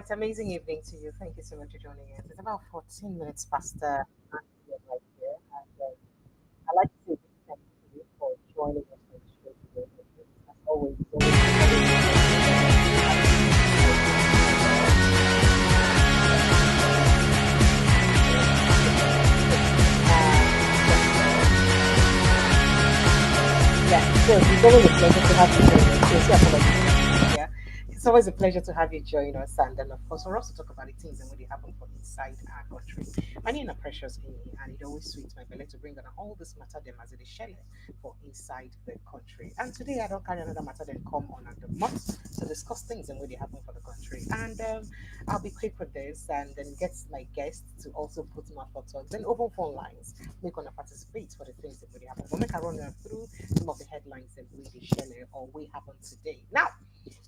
right, amazing evening to you. Thank you so much for joining us. It's about 14 minutes past right here. And I'd like to say big thank you for joining us on the show today. As always, yeah, so it's always a pleasure to have you join us. Sincere apologies. Yeah, it's always a pleasure to have you join us. And then, of course, we'll also talk about the things that really happen for inside our country. My name is Precious Amy, and it always sweets my belly to bring on all this matter them as it is shell for inside the country. And today, I don't carry another matter than come on at the month to discuss things that really happen for the country. And I'll be quick with this and then get my guests to also put my thoughts on. Then open phone lines, make on participate for the things that really happen. We'll make a run through some of the headlines that we share or we happen today. Now,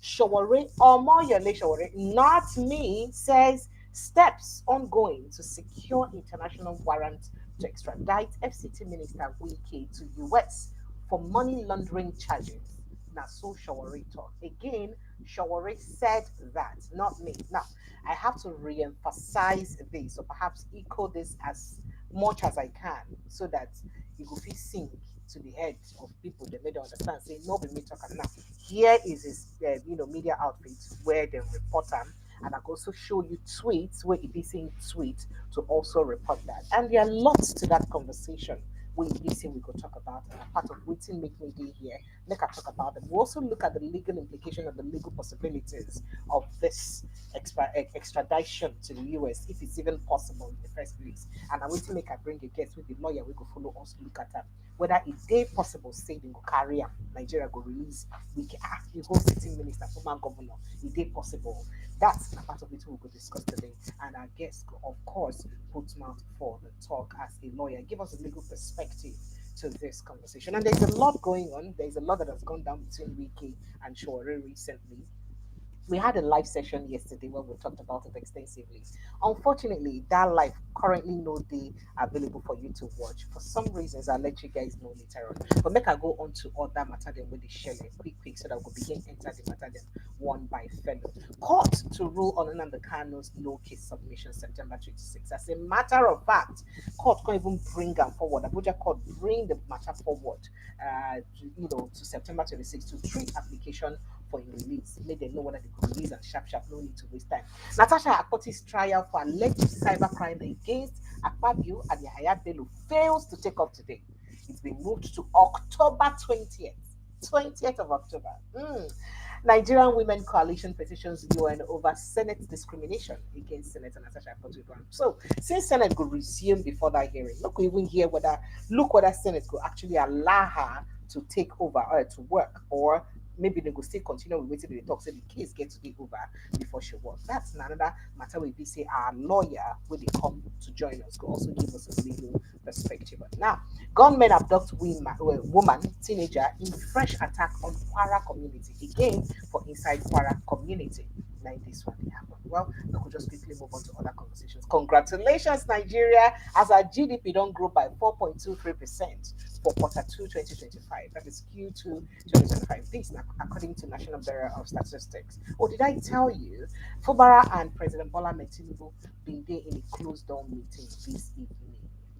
Sowore, Omoyele Sowore, not me, says steps ongoing to secure international warrant to extradite FCT Minister Wike to US for money laundering charges. Now, so Sowore talk. Again, Sowore said that, not me. Now, I have to re-emphasize this, or perhaps echo this as much as I can, so that you go fit sink to the head of people that made understand. Say, no, be me talking now. Here is his, media outfit where they report him, and I can also show you tweets where it be saying tweet to also report that. And there are lots to that conversation. We be saying we could talk about and a part of waiting make me day here. Make I talk about them. We also look at the legal implication of the legal possibilities of this extradition to the US if it's even possible in the first place. And I wait to make I bring a guest with the lawyer we go follow us look at that whether it's day possible say they go carry am, Nigeria go release we can ask the whole sitting minister, former governor, is day possible. That's a part of it we will discuss today. And our guest, of course, put mouth for the talk as a lawyer, give us a legal perspective to this conversation. And there's a lot going on. There's a lot that has gone down between Wiki and Sowore recently. We had a live session yesterday where we talked about it extensively. Unfortunately, that live currently no day available for you to watch. For some reasons, I'll let you guys know later on. But make I go on to other matter than with the share quick so that we'll begin enter the matter then one by fellow. Court to rule on Nnamdi Kanu's no case submission September 26. As a matter of fact, court can't even bring them forward. Abuja court bring the matter forward to September 26 to treat application for a release. Make them know whether they could release and sharp, no need to waste time. Natasha Akpoti's trial for alleged cybercrime against Akpabio and Yahaya Bello fails to take up today. It's been moved to October 20th. 20th of October. Nigerian Women Coalition petitions UN over Senate discrimination against Senator Natasha Akpoti. So, since Senate could resume before that hearing, look whether Senate could actually allow her to take over or to work, or maybe they will still continue with waiting the talk so the case gets to be over before she works. That's another matter where we say our lawyer when they come to join us could also give us a legal perspective. But now, gunmen abduct woman, teenager in fresh attack on Kwara community. Again, for inside Kwara community. Like this one happened. Well, we could just quickly move on to other conversations. Congratulations, Nigeria, as our GDP don't grow by 4.23% for quarter 2 2025. That is Q2 2025. This according to National Bureau of Statistics. Or did I tell you, Fubara and President Bola Tinubu been there in a closed door meeting this evening?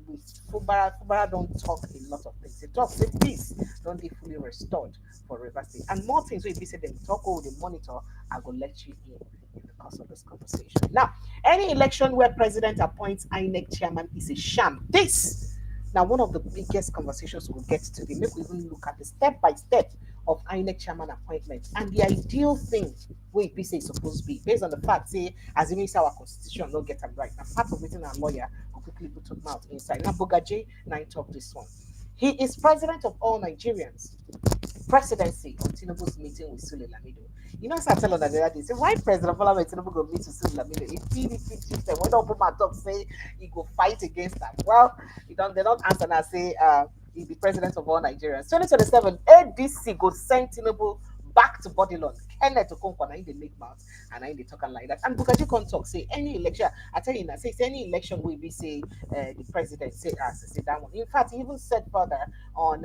With Fubara don't talk a lot of things. They talk, say peace don't be fully restored for River State. And more things we visit them talk over the monitor, I will let you in the course of this conversation. Now, any election where president appoints INEC chairman is a sham. This now one of the biggest conversations we'll get today. Make we even look at the step by step of INEC chairman appointment and the ideal thing where it say supposed to be based on the fact, say, as you say our constitution don't get them right. Now, part of within our lawyer will quickly put them out inside. Now, Bogaji, now talk this one. He is president of all Nigerians. Presidency of Tinubu's meeting with Sule Lamido. You know, I tell on the other day, say, why President Bola Tinubu go meet with Sule Lamido? If PDP system, when Obama talk say he go fight against that. Well, they don't answer and say he be president of all Nigerians. 2027, ADC go send Tinubu back to Bodilon. Kenneth Okonkwo na in the make mouth and I in the talking like that. And Bukaji can talk say any election. I tell you now, say any election will be say the president say say that one. In fact, he even said further on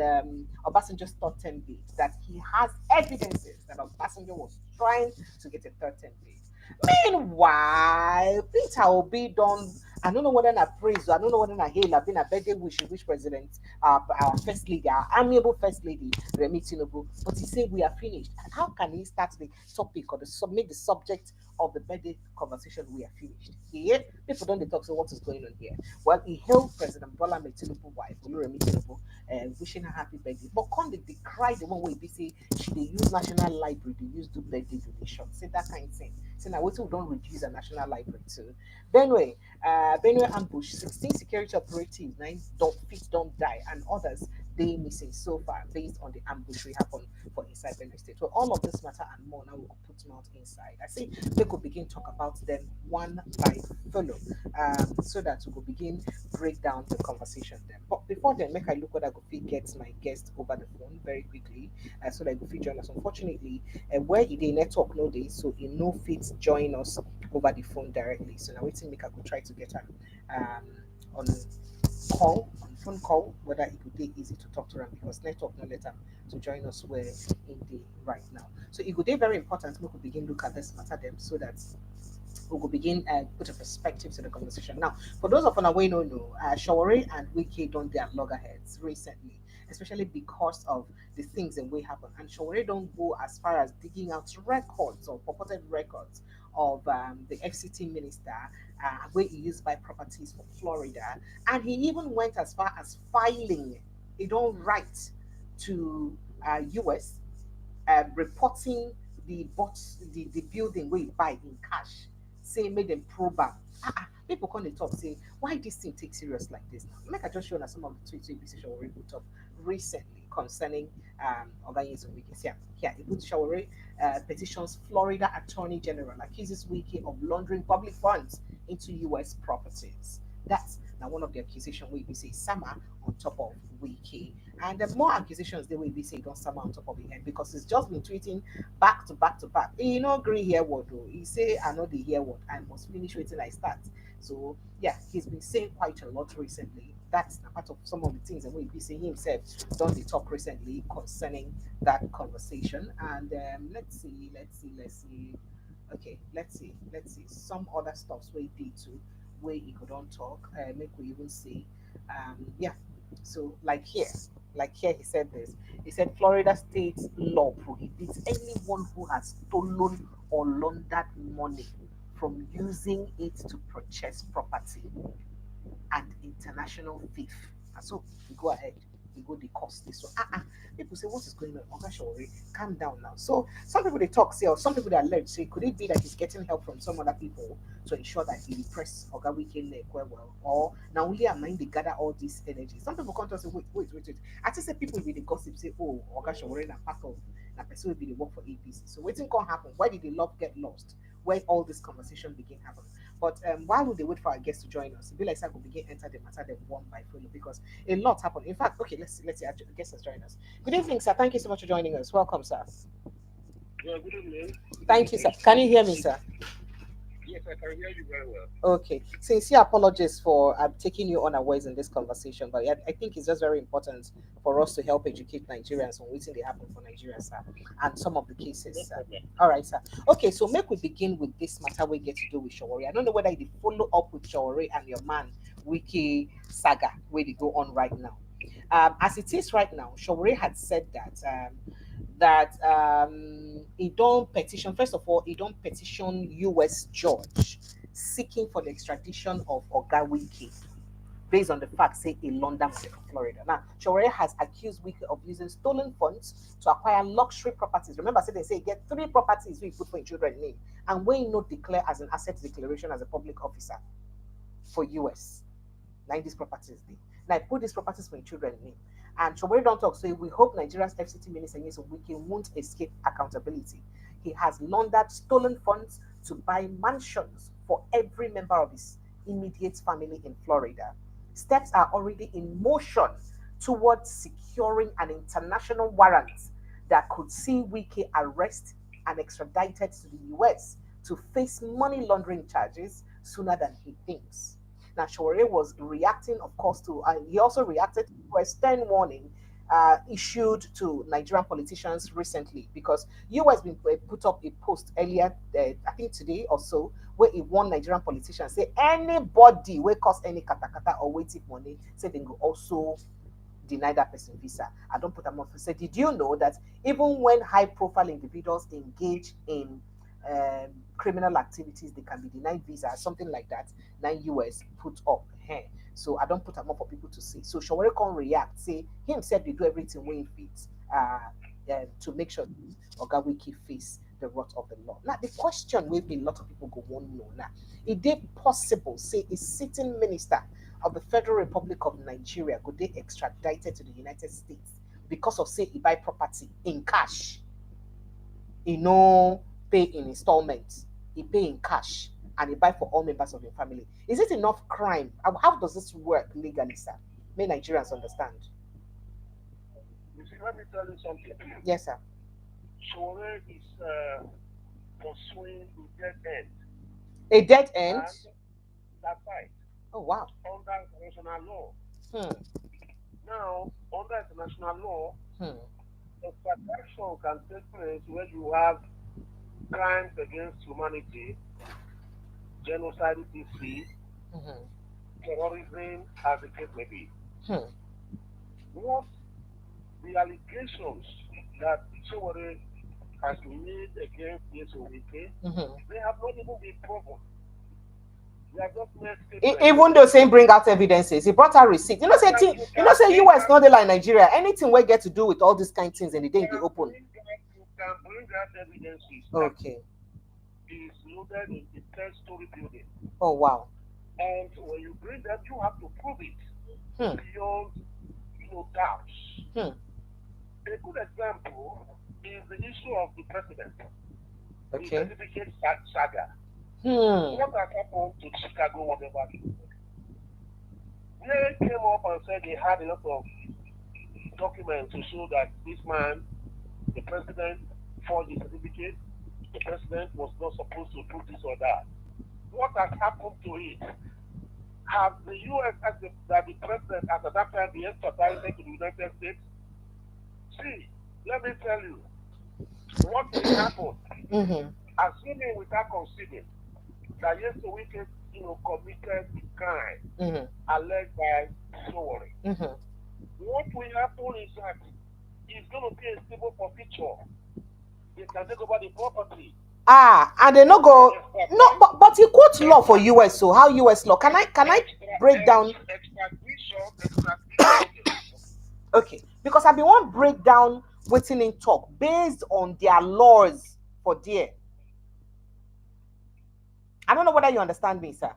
Obasanjo's third term bid that he has evidences that Obasanjo was trying to get a third term bid. Meanwhile, Peter Obi don't. I don't know whether na praise, I don't know whether na hail, I've been a birthday wish president, our first lady, our amiable first lady, Remi Tinubu. But he said we are finished. And how can he start the topic or the make the subject of the birthday conversation? We are finished. Yeah, people don't they talk. So what is going on here? Well, he hailed President Bola Tinubu wife, Remi Tinubu, wishing her happy birthday. But can't they decry the one way they say she they use national library, they use do birthday donation, say that kind of thing. Say now, what we don't reduce a national library to Benue. Benue ambush, 16 security operatives, 9 don't fit, don't die, and others they missing so far based on the ambush we happen for inside Benue State. So all of this matter and more now we will put them out inside. I see we could begin talk about them one by follow, so that we could begin break down the conversation then. But before then, make I look what I could fit get my guest over the phone very quickly, so that I could fit join us. Unfortunately, where he did network no day, so he no fit join us over the phone directly. So now waiting make I could try to get her on on phone call, whether it would be easy to talk to him because network no let him to join us where in the right now. So it would be very important we could begin look at this matter them so that we will begin put a perspective to the conversation. Now, for those of you who don't know, Shawari and Wiki don't their loggerheads recently, especially because of the things that will happen. And Shawari don't go as far as digging out records or purported records of the FCT minister where he used by properties for Florida. And he even went as far as filing a don't write to US reporting the building where you buy in cash, say made them probe am. People come dey talk say why this thing take serious like this now. Make I just show you some of the tweets wey be say Sowore put up recently concerning Oga Nyesom Wike. See here he put Sowore petitions Florida Attorney General accuses Wike of laundering public funds into US properties. That's now one of the accusations we say Sama on top of Wike. And the more accusations they will be say don't Sama on top of the head because it's just been tweeting back to back to back. He no agree here what though. He say I know the hear what I must finish waiting I start. So yeah, he's been saying quite a lot recently. That's a part of some of the things that we be saying himself done the talk recently concerning that conversation. And let's see. Okay, let's see. Some other stuffs we did too, where he could not talk. Make we even see. Yeah. So like here, he said this. He said Florida state law prohibits anyone who has stolen or laundered money from using it to purchase property and international thief. And so we go ahead, we go the cost this. So people say, what is going on? Oh gosh, Ori, calm down now. So some people they talk say, or some people they allege say, could it be that he's getting help from some other people to ensure that he repress Oga Wike leg well, or now only am I they gather all this energy. Some people come to us say, wait. I just say people will be the gossip say, oh, Oga Shawore na part of na person will be the work for APC. So waiting can happen. Why did the love get lost? Where all this conversation begin happen? But while we wait for our guests to join us, it be like I could begin enter the matter them one by follow because a lot happened. In fact, okay, let's see our guests has joined us. Good evening, sir. Thank you so much for joining us. Welcome, sir. Yeah, good evening. Thank you, sir. Can you hear me, sir? Yes, I can hear you very well. Okay. Sincere apologies for taking you unawares in this conversation, but I think it's just very important for us to help educate Nigerians on what's they happen for Nigeria, sir, and some of the No cases, sir. problem. All right, sir. Okay, so make we begin with this matter we get to do with Shawari. I don't know whether you follow up with Shawari and your man Wiki saga where they go on right now. As it is right now, Shawari had said that he don't petition. First of all, he don't petition U.S. judge seeking for the extradition of Oga Wike based on the fact say he London from Florida. Now, Shawari has accused Wike of using stolen funds to acquire luxury properties. Remember, say they say get 3 properties we put for your children's name, and when not declare as an asset declaration as a public officer for US. Like these properties dey. Now put these properties for your children's name. And Shawari don't talk. So we hope Nigeria's FCT minister Nyesom Wike won't escape accountability. He has laundered stolen funds to buy mansions for every member of his immediate family in Florida. Steps are already in motion towards securing an international warrant that could see Wike arrested and extradited to the US to face money laundering charges sooner than he thinks. Now, Shawore was reacting, of course, to, he also reacted to a stern warning issued to Nigerian politicians recently, because US been put up a post earlier, I think today or so, where it warned Nigerian politicians say anybody will cause any katakata or waiting money, say they go also deny that person visa. I don't put them off. Say, did you know that even when high-profile individuals engage in criminal activities, they can be denied visa, something like that. Now US put up here. So I don't put them up for people to see. So Sowore can react, say he himself they do everything when he fits to make sure Oga Wike face the wrath of the law. Now the question will be a lot of people go want to know now. Is it possible, say a sitting minister of the Federal Republic of Nigeria could they extradited to the United States because of say he buy property in cash, he no pay in installments, he pay in cash, and he buy for all members of your family? Is it enough crime? How does this work legally, sir? May Nigerians understand? You see, let me tell you something. Yes, sir. Sowore is pursuing a dead end. A dead end? And that's right. Oh, wow. Under international law. Hmm. Now, under international law, Hmm. extradition can take place when you have crimes against humanity, genocide, etc., Mhm. terrorism, as the case may be. Hmm. What the allegations that Sowore has made against Nyesom Wike, Mhm. they have not even been proven. They are just made Even though saying bring out evidences, he brought out receipt. You know, say US not like Nigeria. Anything we get to do with all these kind of things in the day in the open. You can bring out evidences. Okay. Is loaded in the 10-story building. Oh, wow. And when you bring that, you have to prove it beyond doubts. A good example is the issue of the president. Okay. The certificate saga. What has happened to Chicago, whatever? They came up and said they had a lot of documents to show that this man, the president, forged the certificate. The president was not supposed to do this or that. What has happened to it? Have the U.S. asked that the president at that time be extradited to the United States? See, let me tell you, what will happen? Assuming without conceding that Nyesom Wike, committed the crime alleged by Sowore, what will happen is that he's going to be a stable for future. They can take over the property. And they no go no, but he quotes law for US. So how US law? Can I break down? Okay, because I be one break down waiting in talk based on their laws for there. I don't know whether you understand me, sir.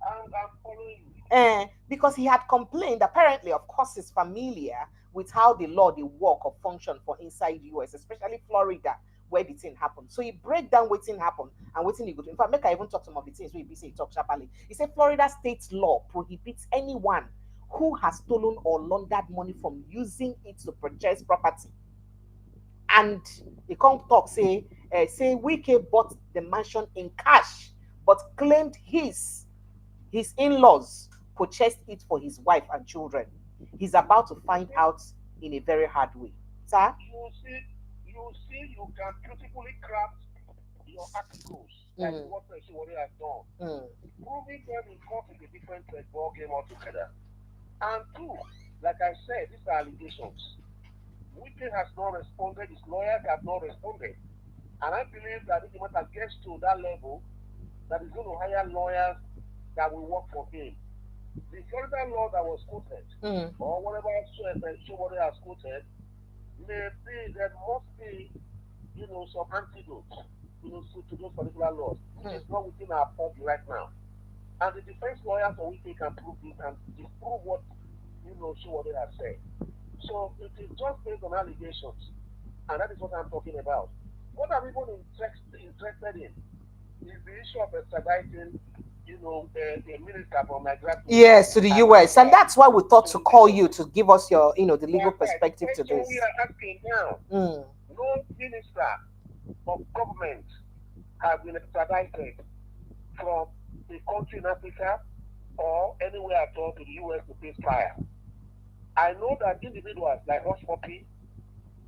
I'm following you. Because he had complained, apparently, of course, he's familiar with how the law, the work or function for inside US, especially Florida, where the thing happened. So he break down what thing happened and what thing he could. In fact, make I even talk some of the things where he say he talk sharply. He said Florida state law prohibits anyone who has stolen or laundered money from using it to purchase property. And he come talk say Wike bought the mansion in cash, but claimed his in-laws purchased it for his wife and children. He's about to find out in a very hard way. Sir? You can beautifully craft your articles like what Sowore has done. Proving them in court is a different ball game altogether. And two, like I said, these are allegations. Wike has not responded, his lawyers have not responded. And I believe that if the matter gets to that level, that he's going to hire lawyers that will work for him. The Florida law that was quoted, or whatever Sowore has quoted, there must be, some antidotes, to those particular laws, which is not within our purview right now. And the defense lawyers for which they can prove this and disprove what, Sowore has said. So it is just based on allegations, and that is what I'm talking about. What I'm even interested in is the issue of extraditing, the minister from Nigeria. Yes, to the US, and that's why we thought to call you to give us your, the legal perspective to this. We are asking now. No minister of government has been extradited from a country in Africa or anywhere at all to the US to face trial. I know that individuals like Hush Puppy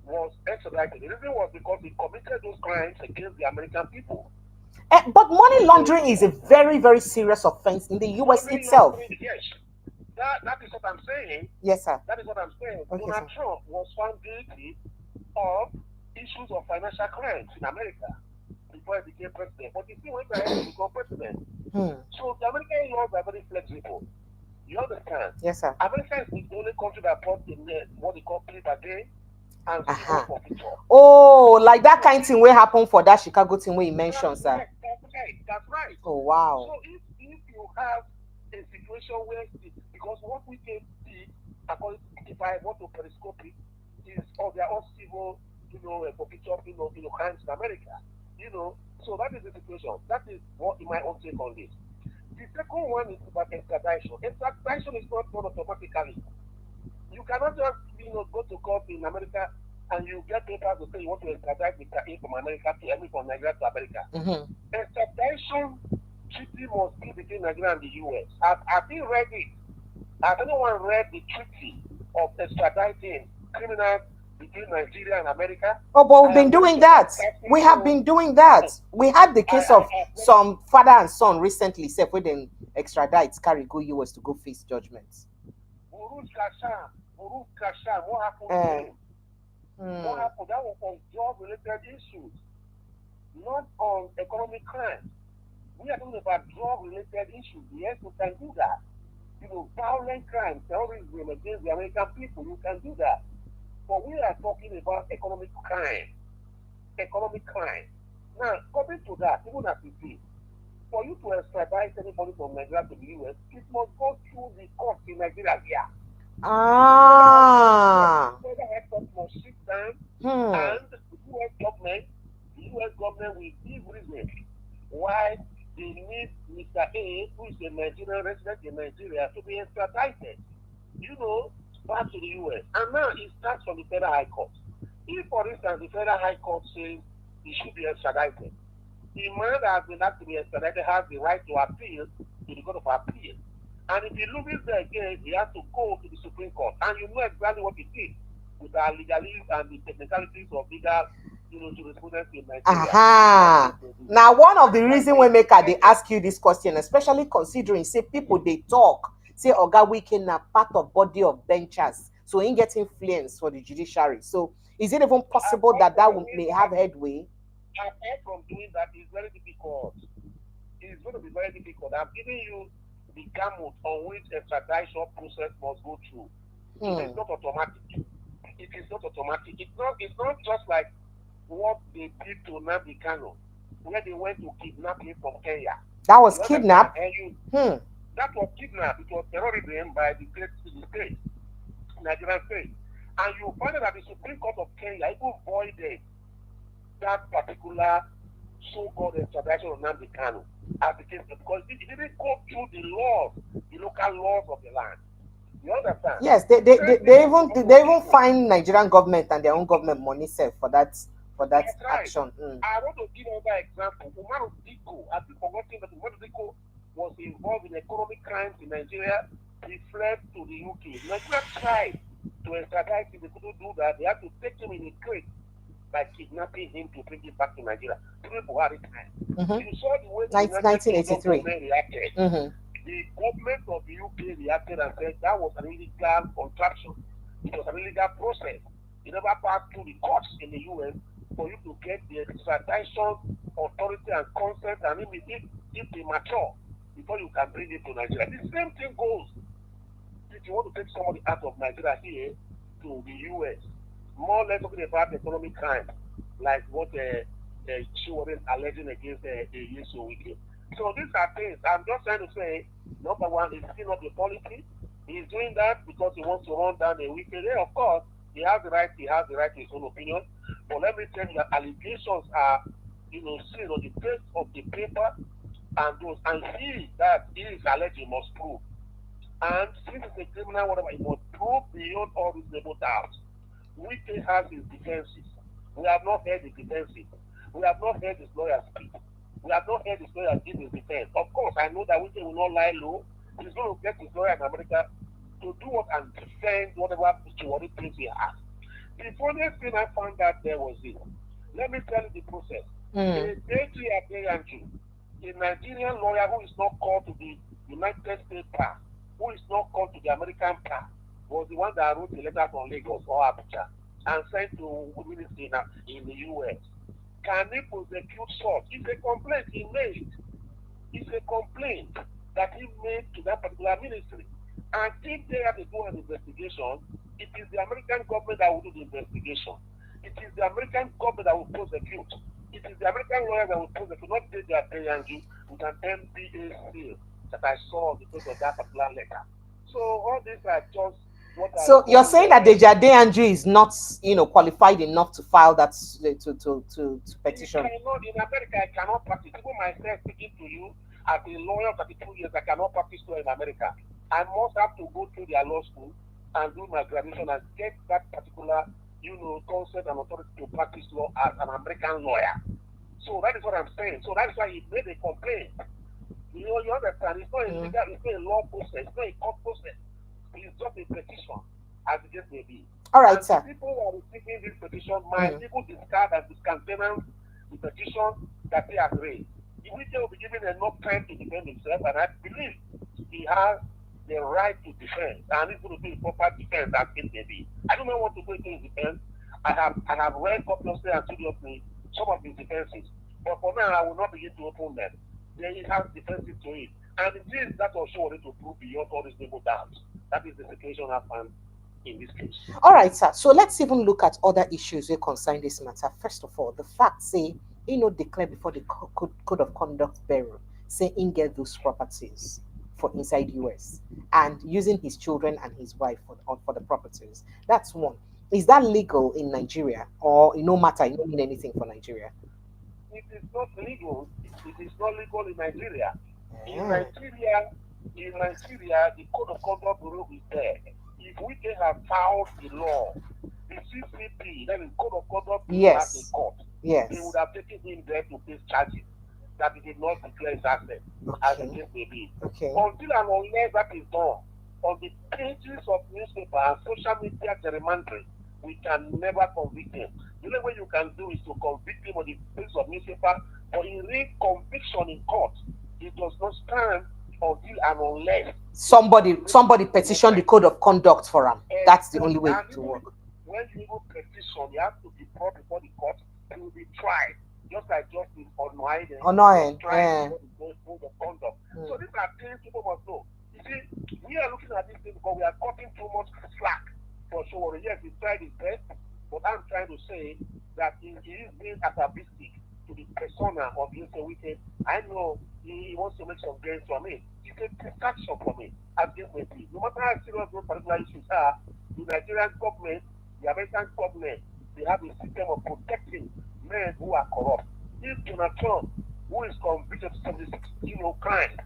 was extradited. The reason was because he committed those crimes against the American people. But money laundering is a very, very serious offense in the US itself. Yes. That is what I'm saying. Yes, sir. That is what I'm saying. Okay, Donald Trump was found guilty of issues of financial crimes in America before he became president. But he still went ahead to become president. So the American laws are very flexible. You understand? Yes, sir. America is the only country that brought in what they call plea bargain and civil forfeiture. Oh, like that kind of thing will happen for that Chicago thing where you mentioned, sir. That's right. Oh, wow. So if you have a situation where, because what we can see, according to, if I want to periscope it, is they are all civil, forfeiture, crimes in America. So that is the situation. That is what my own take on this. The second one is about extradition. Extradition is not done automatically. You cannot just go to court in America and you get papers to say you want to extradite Mr. A from America to from Nigeria to America. Extradition treaty must be between Nigeria and the US. Have you read it? Has anyone read the treaty of extraditing criminals between Nigeria and America? Oh, but we've been doing that. We have been doing that. We had the case of some father and son recently, except when they extradite, carry go US to go face judgments. What happened? What happened? That was on drug-related issues, not on economic crime. We are talking about drug-related issues. Yes, we can do that. Violent crime, terrorism against the American people, you can do that. But we are talking about economic crime. Economic crime. Now, coming to that, even as we see, for you to extradite anybody from Nigeria to the US, it must go through the court in Nigeria here. The headquarters must sit down, and the US government will give reason why they need Mr. A, who is a Nigerian resident in Nigeria, to be extradited, back to the US. And now it starts from the Federal High Court. If, for instance, the Federal High Court says he should be extradited, the man that has been asked to be extradited has the right to appeal to the Court of Appeal. And if he loses the case, he has to go to the Supreme Court. And you know exactly what it is with the legalities and the technicalities of legal jurisprudence in Nigeria. Now, one of the reasons we make they ask you this question, especially considering, say, people they talk, say, Oga Wike na part of body of benchers, so he get influence for the judiciary. So, is it even possible that may have headway? Apart from doing that, it's very difficult. It's going to be very difficult. I'm giving you the gamut on which extradition process must go through. It is not automatic. It is not automatic. It's not just like what they did to Nnamdi Kanu, where they went to kidnap him from Kenya. That was kidnapped? That was kidnapped. It was terrorism by the state, Nigerian state. And you find out that the Supreme Court of Kenya even voided that particular so-called extradition of Nnamdi Kanu as the case, because it didn't go through the laws, the local laws of the land. You understand? Yes, they even find Nigerian government and their own government money set for that action. I want to give another example. Umaru Diko, I think forgetting that Umaru Diko was involved in economic crimes in Nigeria. He fled to the UK. Nigeria tried to extradite him. They couldn't do that. They had to take him in a crate by kidnapping him to bring him back to Nigeria during Buhari time. You saw the way 1983 reacted. The government of the UK reacted and said that was an illegal contraction. It was an illegal process. It never passed through the courts in the US for you to get the extradition authority and consent, and if they mature before you can bring it to Nigeria. The same thing goes if you want to take somebody out of Nigeria here to the US. More or less talking about economic crime, like what she was alleging against Nyesom Wike. So these are things. I'm just trying to say, number one, is still not the policy. He's doing that because he wants to run down a Wike. Yeah, of course, he has the right to his own opinion. But let me tell you that allegations are, seen on the face of the paper, and he that he is alleged, he must prove. And since it's a criminal, whatever, he must prove beyond all reasonable doubt. Wike has his defenses. We have not heard the defenses. We have not heard his lawyer speak. We have not heard his lawyer give his defense. Of course, I know that Wike will not lie low. He's going to get his lawyer in America to do what and defend whatever security things he has. The funniest thing I found out there was this. Let me tell you the process. A Nigerian lawyer who is not called to the United States bar, who is not called to the American bar, was the one that wrote the letter from Lagos or Abuja and sent to the ministry in the US. Can he prosecute such? It's a complaint he made. It's a complaint that he made to that particular ministry. And if they have to do an investigation, it is the American government that will do the investigation. It is the American government that will prosecute. It is the American lawyer that will prosecute, not they are paying you with an MBA seal that I saw on the page of that particular letter. So all these are just what I. So you're saying that Deja Andrew is not, qualified enough to file that to petition? Cannot, in America, I cannot practice. Even myself speaking to you as a lawyer for 32 years, I cannot practice law in America. I must have to go through their law school and do my graduation and get that particular, concept and authority to practice law as an American lawyer. So that is what I'm saying. So that is why he made a complaint. You understand? It's not a legal, it's not a law process, it's not a court process. It's just a petition, as it just may be. All right, and sir. People who are receiving this petition might people discard and discountenance the petition that they have raised. The witness will be given enough time to defend himself, and I believe he has the right to defend, and it's going to be a proper defense as it may be. I do not want to go into his defense. I have read copiously and seriously some of his defenses, but for now I will not begin to open them. Then he has defenses to it, and it is that also wanted to prove beyond all reasonable doubts. That is the situation I found in this case. All right, sir. So let's even look at other issues that concern this matter. First of all, the fact say, declare before the Code of Conduct Bureau, say he get those properties for inside US and using his children and his wife for the properties. That's one. Is that legal in Nigeria, or no matter, it don't mean anything for Nigeria? It is not legal. It is not legal in Nigeria. In Nigeria, the Code of Conduct Bureau is there. If we can have fouled the law, the CCP, then the Code of Conduct Bureau has a court. Yes. They would have taken him there to face charges that he did not declare his asset, as the case may be. Okay. Until and unless that is done, on the pages of newspaper and social media gerrymandering, we can never convict him. The only way you can do is to convict him on the basis of newspaper, but in real conviction in court, it does not stand until and unless somebody petition the Code of Conduct for him. That's the only way to work. When you even petition, you have to be brought before the court to be tried, just like justice Omoyele tried the Code of Conduct. So these are things people must know. You see, we are looking at this thing because we are cutting too much slack for Sowore. Yes, he tried his best, but I'm trying to say that he is being atavistic to the persona of Nyesom Wike. I know he wants to make some gains from it. It's a distraction from it, as this may be. No matter how serious those particular issues are, the Nigerian government, the American government, they have a system of protecting men who are corrupt. If Donald Trump, who is convicted of 76 crimes,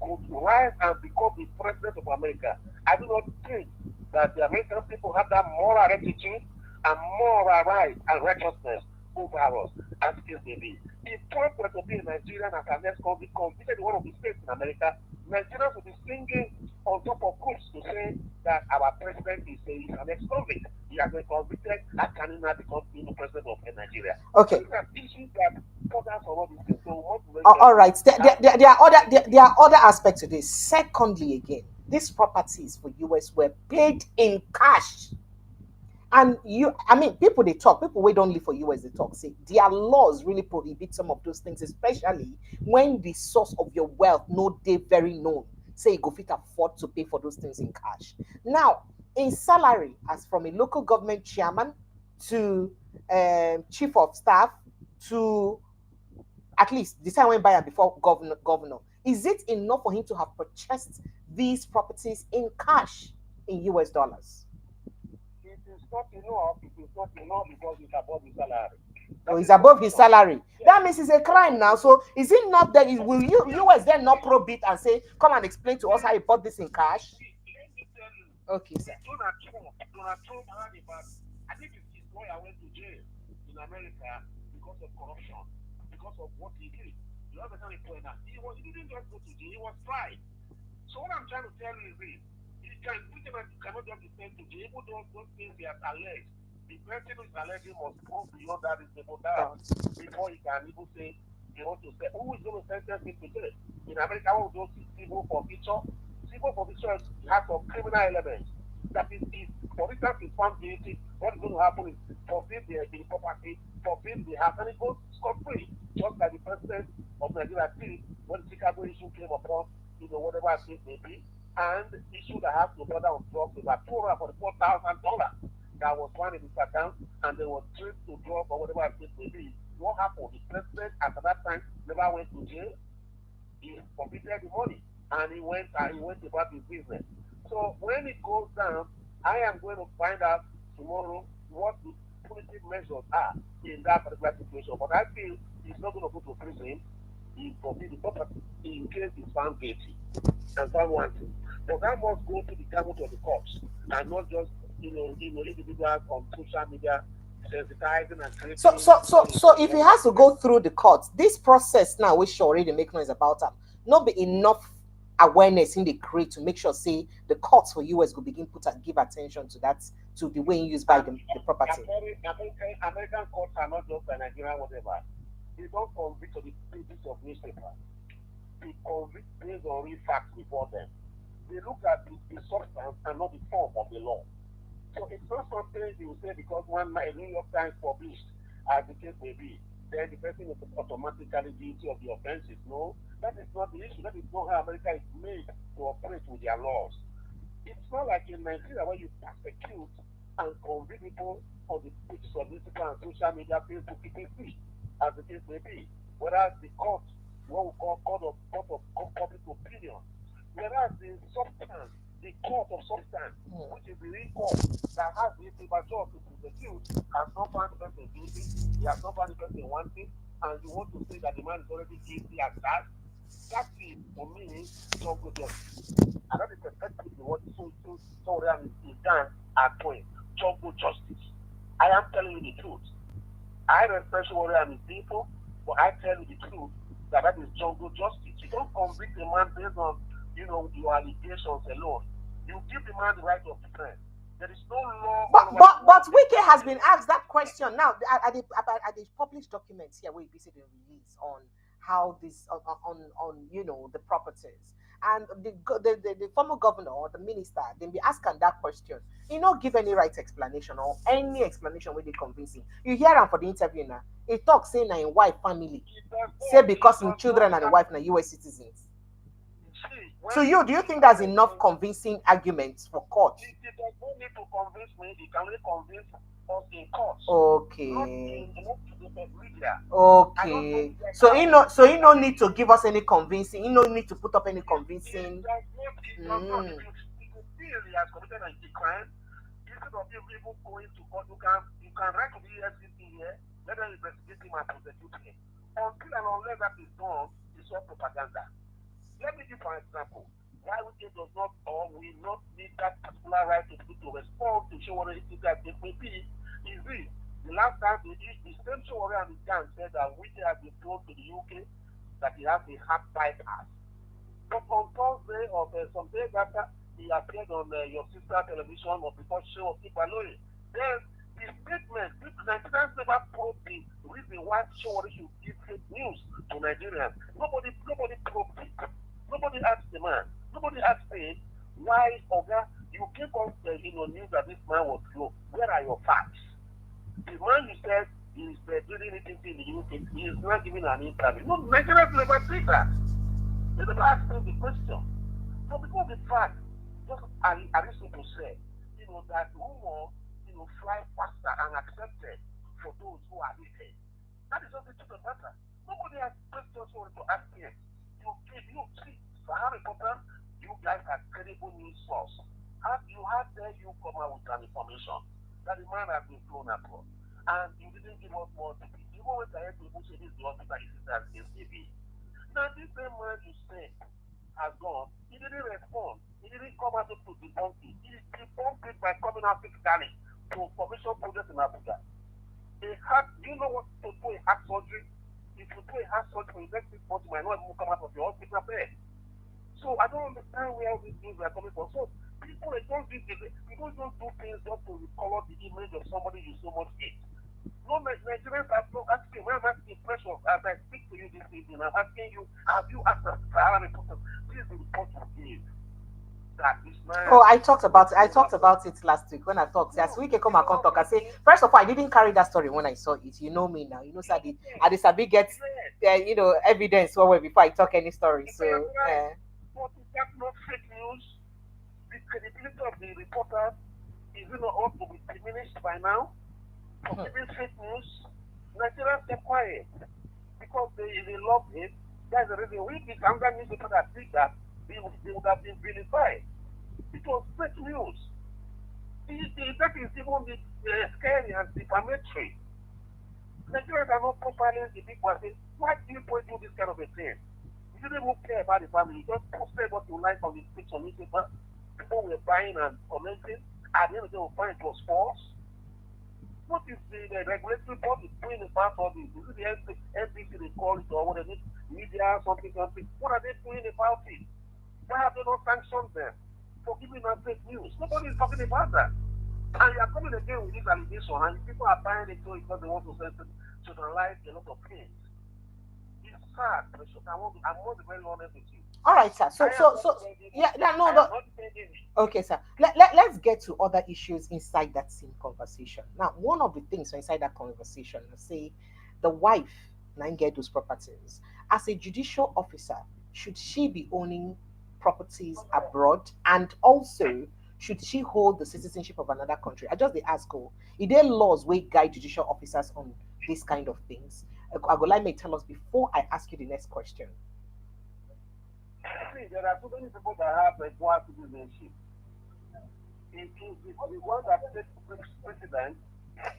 could rise and become the president of America, I do not think that the American people have that moral rectitude and moral right and righteousness over us, as it may be. If Trump were to be a Nigerian as an ex-convict convicted in one of the states in America, Nigerians would be singing on top of groups to say that our president is an ex-convict. He has been convicted. How can he not become the president of Nigeria? Okay. So these are issues that others are not things. So all right. There are other aspects to this. Secondly, again, these properties for US were paid in cash. And people they talk, people who don't live for US, they talk, say their laws really prohibit some of those things, especially when the source of your wealth no they very known. Say you go fit afford to pay for those things in cash. Now, in salary, as from a local government chairman to chief of staff to at least the time went by and before governor, is it enough for him to have purchased these properties in cash in US dollars? It is not enough. It is not enough because it's above his salary. So it's above his salary. That means it's a crime now. So is it not that? Will US then not probe it and say, come and explain to us how you bought this in cash? Let me tell you. Okay, sir. Donald Trump had about, I think his lawyer went to jail in America because of corruption, because of what he did. You understand the point now? He didn't just go to jail, he was tried. So what I'm trying to tell you is this. You cannot just be sent to jail. Even those things they are alleged, the person who is alleging must prove beyond that reasonable doubt before he can even say he wants to say who is going to sentence me to jail. In America, we don't see civil forfeiture. Civil forfeiture has some criminal elements. That is, if for instance is found guilty, what is going to happen is forfeit the property, forfeit the house, and it goes scot-free, just like the president of Nigeria did when the Chicago issue came upon, whatever it may be, and issue that has to border on drugs about $244,000 that was found in his account, and they were traced to drugs or whatever it may be. What happened? The president at that time never went to jail. He forfeited the money, and he went about his business. So when it goes down, I am going to find out tomorrow what the punitive measures are in that particular situation. But I feel he's not going to go to prison. He forfeit the property in case he's found guilty and found wanting. But that must go to the gamut of the courts and not just individuals on social media sensitizing and creating. So if he has to go through the courts, this process now we should already make noise about them. Not be enough awareness in the create to make sure say the courts for US will begin give attention to that, to the way used by the property. American courts are not just by Nigeria, whatever. They don't convict on the pages of newspaper. They convict based on real facts before them. They look at the substance and not the form of the law. So it's not something you say because one New York Times published, as the case may be, then the person is automatically guilty of the offenses. No, that is not the issue. That is not how America is made to operate with their laws. It's not like in Nigeria where you persecute and convict people on the pages of newspaper and social media, Facebook, etc., as the case may be. Whereas the court, what we call court of public opinion, whereas the substance, the court of substance, which is the real court that has the majority to the accused, has not found the person guilty, he has not found the person wanting, and you want to say that the man is already guilty as that is for me jungle justice. And that is effectively what Sowore is done at point, jungle justice. I am telling you the truth. I respect Sowore and his people, but I tell you the truth that is jungle justice. You don't convict a man based on your allegations alone. You give the man the right of defense. There is no law. But Wike has been asked that question now at the published documents here where he basically release on how this on the properties, and the former governor or the minister then be asking that question. He not give any right explanation or any explanation where they convincing. You hear him for the interview now. He talks saying na in wife family, say because in children and the wife na US citizens. So do you think there's enough convincing arguments for court? He does not need to convince me. He can only convince us in court. Okay. Okay. So he no need to give us any convincing. He no need to put up any convincing. He does not. If you feel he has committed a crime, instead of you people going to court, you can write to the EFCC here, let them investigate him and prosecute him. Until and unless that is done, it's all propaganda. Let me give an example. Why Wike does not or will not need that particular right to respond to Sowore it that it may be is this. The last time the same Sowore and the gang said that Wike has been told to the UK that he has a heart bypass. But on Thursday of some days after, he appeared on your sister television or before show of Benue. Then the statement, Nigerians never probed the reason why Sowore should give fake news to Nigerians. Nobody probed it. Nobody asked the man. Nobody asked him why, Oga, you keep on news that this man was low. Where are your facts? The man you said is doing anything in the UK, he is not giving an interview. No, Nigerians never say that. They never asked him the question. So because the fact, just Aristo say, that rumor, fly faster and accepted for those who are wicked. That is just the truth of the matter. Nobody has questions for to ask him. You see, for how important you guys are credible news source. You had there you come out with an information that the man has been thrown across. And you didn't give us more details. You always heard people say this is the hospital is as ACB. Now this same man you say has gone, he didn't respond. He didn't come out to debunk it. He debunked it by coming out physically to commission projects in Abuja. Do you know what to do a heart surgery? If you do a heart surgery, the next 6 months, you might not even come out of your hospital bed. So I don't understand where all these things are coming from. So People they don't do people don't do things just to color the image of somebody you so much hate. No, Nigerians are not asking. When I'm asking questions as I speak to you this evening, I'm asking you, have you asked the Sahara reporter, please the report you give? Oh, I talked about it last week when I talked. As we can come and talk, I say first of all, I didn't carry that story when I saw it. You know me now. You know, so I disagree get evidence before I talk any story. So, but is that not fake news? The credibility of the reporter is not ought to be diminished by now. For giving fake news, Nigerians kept quiet because they love it. That's the reason we the Angola newspaper that think that they would have been vilified. It was fake news. That is even the scary and defamatory. Nigerians are not profiling the people and say, why do you do this kind of a thing? You didn't even care about the family. You just posted what you like on the picture newspaper. People were buying and commenting. At the end of the day, we'll find it was false. What is the regulatory body doing about all this? Is it the NBC they call it or what is it? Media, something. What are they doing about it? Why have they not sanctioned them for giving us fake news? Nobody is talking about that. And you are coming again with this allegation, and people are buying it too because they want to sensationalize a lot of things. It's sad, but I want to be very honest with you. All right, sir. So, okay, sir. Let's get to other issues inside that same conversation. Now, one of the things inside that conversation, say, the wife now get those properties. As a judicial officer, should she be owning properties abroad, and also should she hold the citizenship of another country? I just ask, is there laws where guide judicial officers on this kind of things? I would like me to tell us before I ask you the next question. See, there are so many people that have a dual citizenship. The one that takes precedent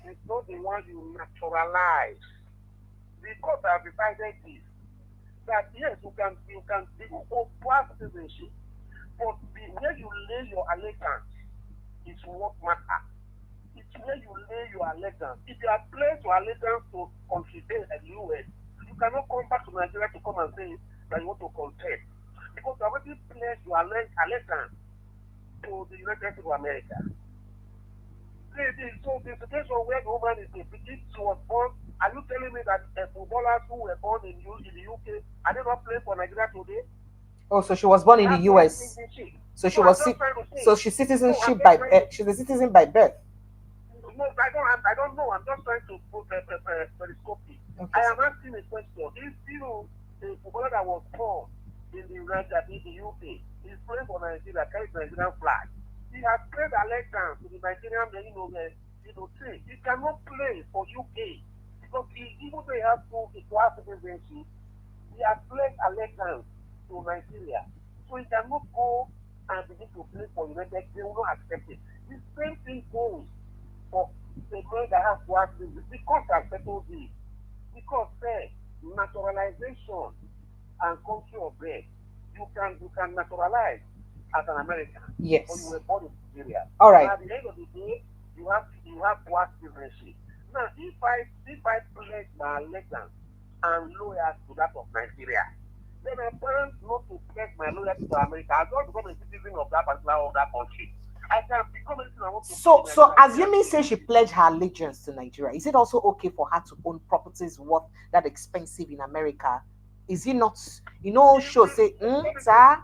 is not the one you naturalize. The court have decided this. That yes, you can hold dual citizenship, but the way you lay your allegiance is what matters. It's where you lay your allegiance. If you are pledged your allegiance to country A and US, you cannot come back to Nigeria to come and say that you want to contest. Because you already pledged your allegiance to the United States of America. So the situation where the woman is a she was born, are you telling me that footballers who were born in the UK are they not playing for Nigeria today? Oh, so she was born in the US. So she was so she's citizenship by she's a citizen by birth. No, I don't know. I'm just trying to put periscope it. Okay. I am asking a question. If a footballer that was born in the UK is playing for Nigeria, carries the Nigerian flag, he has played allegiance to the Nigerian team. He cannot play for UK because even though he has to equal citizenship, he has pledged allegiance to Nigeria. So he cannot go and begin to play for United States. They will not accept it. The same thing goes for the man that has to ask this. The court has settled this. Because naturalization and country of birth, you can naturalize as an American. Yes. Or you were born in Nigeria. All right. At the end of the day, you have dual citizenship. Now, if I pledge my allegiance and loyalty to that of Nigeria, then I plan not to pledge my loyalty to America. I don't become a citizen of that particular of that country. I can become anything I want to. So assuming say she pledged her allegiance to Nigeria, is it also okay for her to own properties worth that expensive in America? Is it not? Show say, sir.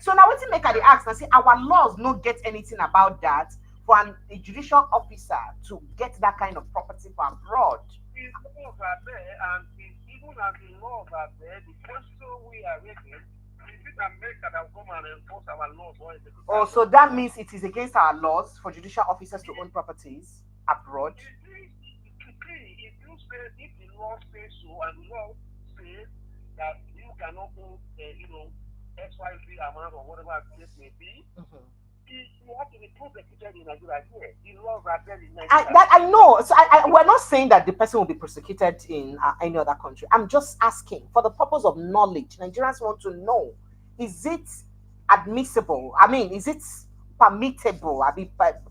So now what you make at the ask and say our laws not get anything about that for a judicial officer to get that kind of property from abroad. The laws are there, and even as the laws are there, the question we are raising is it America that will come and enforce our laws? Oh, so that means it is against our laws for judicial officers to own properties abroad. If the law says so, and the law says that you cannot own, XYZ amount or whatever the case may be, you have to be prosecuted in Nigeria here. The laws are there in Nigeria. I know. So we're not saying that the person will be prosecuted in any other country. I'm just asking for the purpose of knowledge. Nigerians want to know: is it admissible? I mean, is it permissible?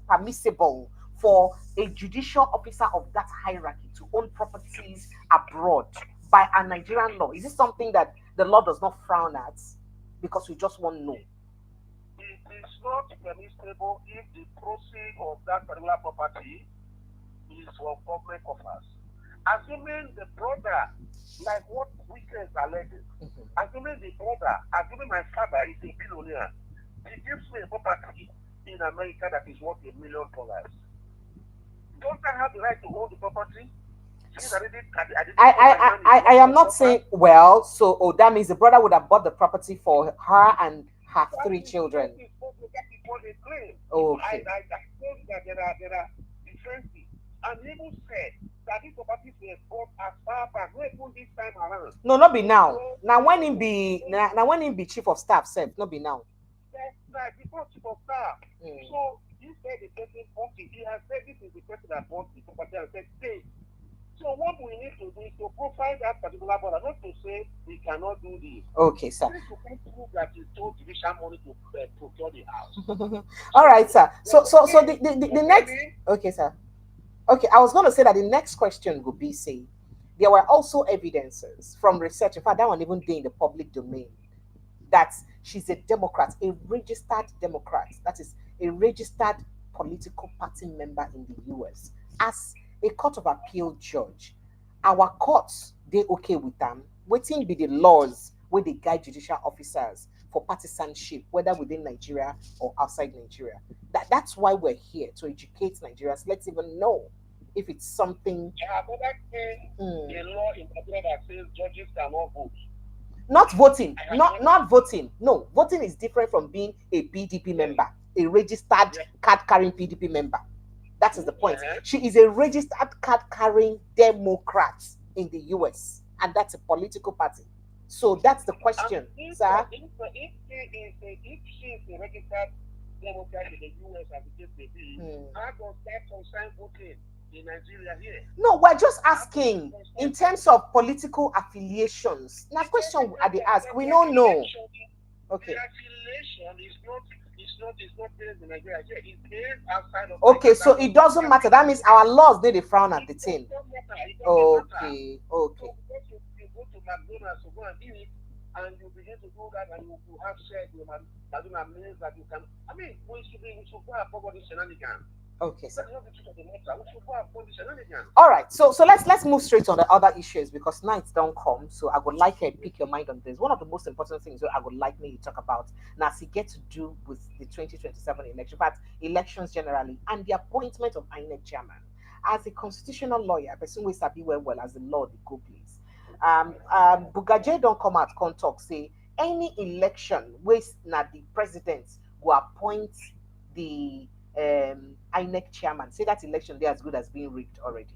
Permissible for a judicial officer of that hierarchy to own properties abroad by a Nigerian law? Is it something that the law does not frown at because we just want to know? is not permissible if the proceeds of that particular property is from government coffers. Assuming the brother, like what Wike is alleging, assuming the brother, assuming my father is a billionaire, he gives me a property in America that is worth $1 million. Don't I have the right to own the property? I am not saying, well, so that means the brother would have bought the property for her and her 3 children. Okay. Okay. I told that there are differences. And even said that these properties were bought as far back, not even this time around. No, not be now. Now when him be chief of staff, self, not be now. That's right, because chief of staff. So he said the person bought it. He has said this is the person that bought the property and said, hey. So what we need to do is to profile that particular brother, not to say we cannot do this. Okay, sir. To prove that he told judicial money to procure the house. All right, sir. So the next. Okay, sir. Okay, I was going to say that the next question would be, say, there were also evidences from research, in fact, that one even in the public domain, that she's a Democrat, a registered Democrat, that is a registered political party member in the US. As a court of appeal judge, our courts, they okay with them. Waiting be the laws where they guide judicial officers for partisanship, whether within Nigeria or outside Nigeria. That's why we're here, to educate Nigerians. Let's even know if it's something. The law in Nigeria that says judges cannot vote. Not voting. Not voting. No, voting is different from being a PDP member, a registered card-carrying PDP member. That is the point. She is a registered card-carrying Democrat in the US, and that's a political party. So that's the question, sir. If she is a registered Democrat in the US as the case may be, how does that concern voting in Nigeria here? No, we're just asking in terms of political affiliations. Now, question I they ask, we don't know. Okay. The affiliation is not based in Nigeria here. It's based outside of. Okay, so it doesn't matter. That means our laws they frown at the thing. Okay. So because you go to McDonald's to go and eat, and you begin to do that, and you have shared with McDonald's means that you can. I mean, we should go and forward this shenanigans. Okay, sir. All All right, so let's move straight on the other issues, because nights don't come. So I would like to pick your mind on this. One of the most important things that I would like me to talk about now, see, get to do with the 2027 election, but elections generally, and the appointment of INEC chairman. As a constitutional lawyer, person we sabi well as the law the go please. Bugaje don't come out come talk say any election where now the president will appoint the INEC chairman, say that election there as good as being rigged already.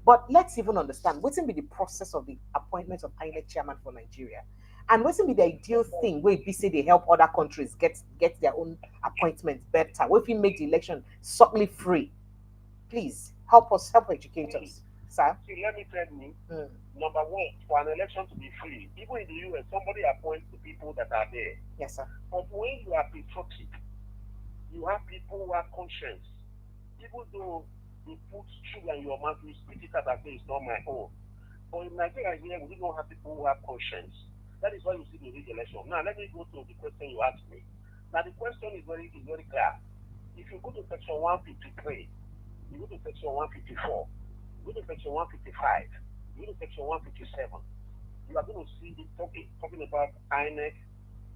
But let's even understand what's be the process of the appointment of INEC chairman for Nigeria, and what's be the ideal thing where we say they help other countries get their own appointments better. What if we make the election subtly free? Please help educate us, sir. See, let me tell you, number one, for an election to be free, even in the US, somebody appoints the people that are there. Yes, sir. But when you are patriotic, you have people who have conscience. Even though they put sugar in your mouth, you speak it out and say it's not my own. But in Nigeria here, we don't have people who have conscience. That is why you see the rigged election. Now, let me go to the question you asked me. Now, the question is very clear. If you go to section 153, you go to section 154, you go to section 155, you go to section 157, you are going to see it talking about INEC,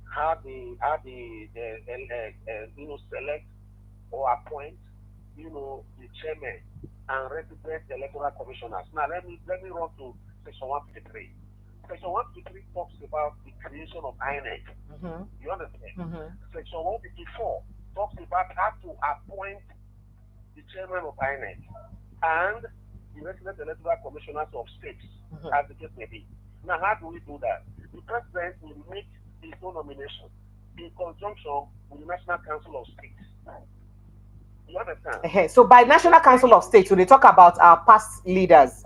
how they select or appoint, the chairman and resident electoral commissioners. Now let me run to section 153. Section 153 talks about the creation of INEC. You understand? Section 154 talks about how to appoint the chairman of INEC and the resident electoral commissioners of states, as the case may be. Now, how do we do that? The president will make his own nomination in conjunction with the National Council of States. You understand? So by National Council of States, when they talk about our past leaders,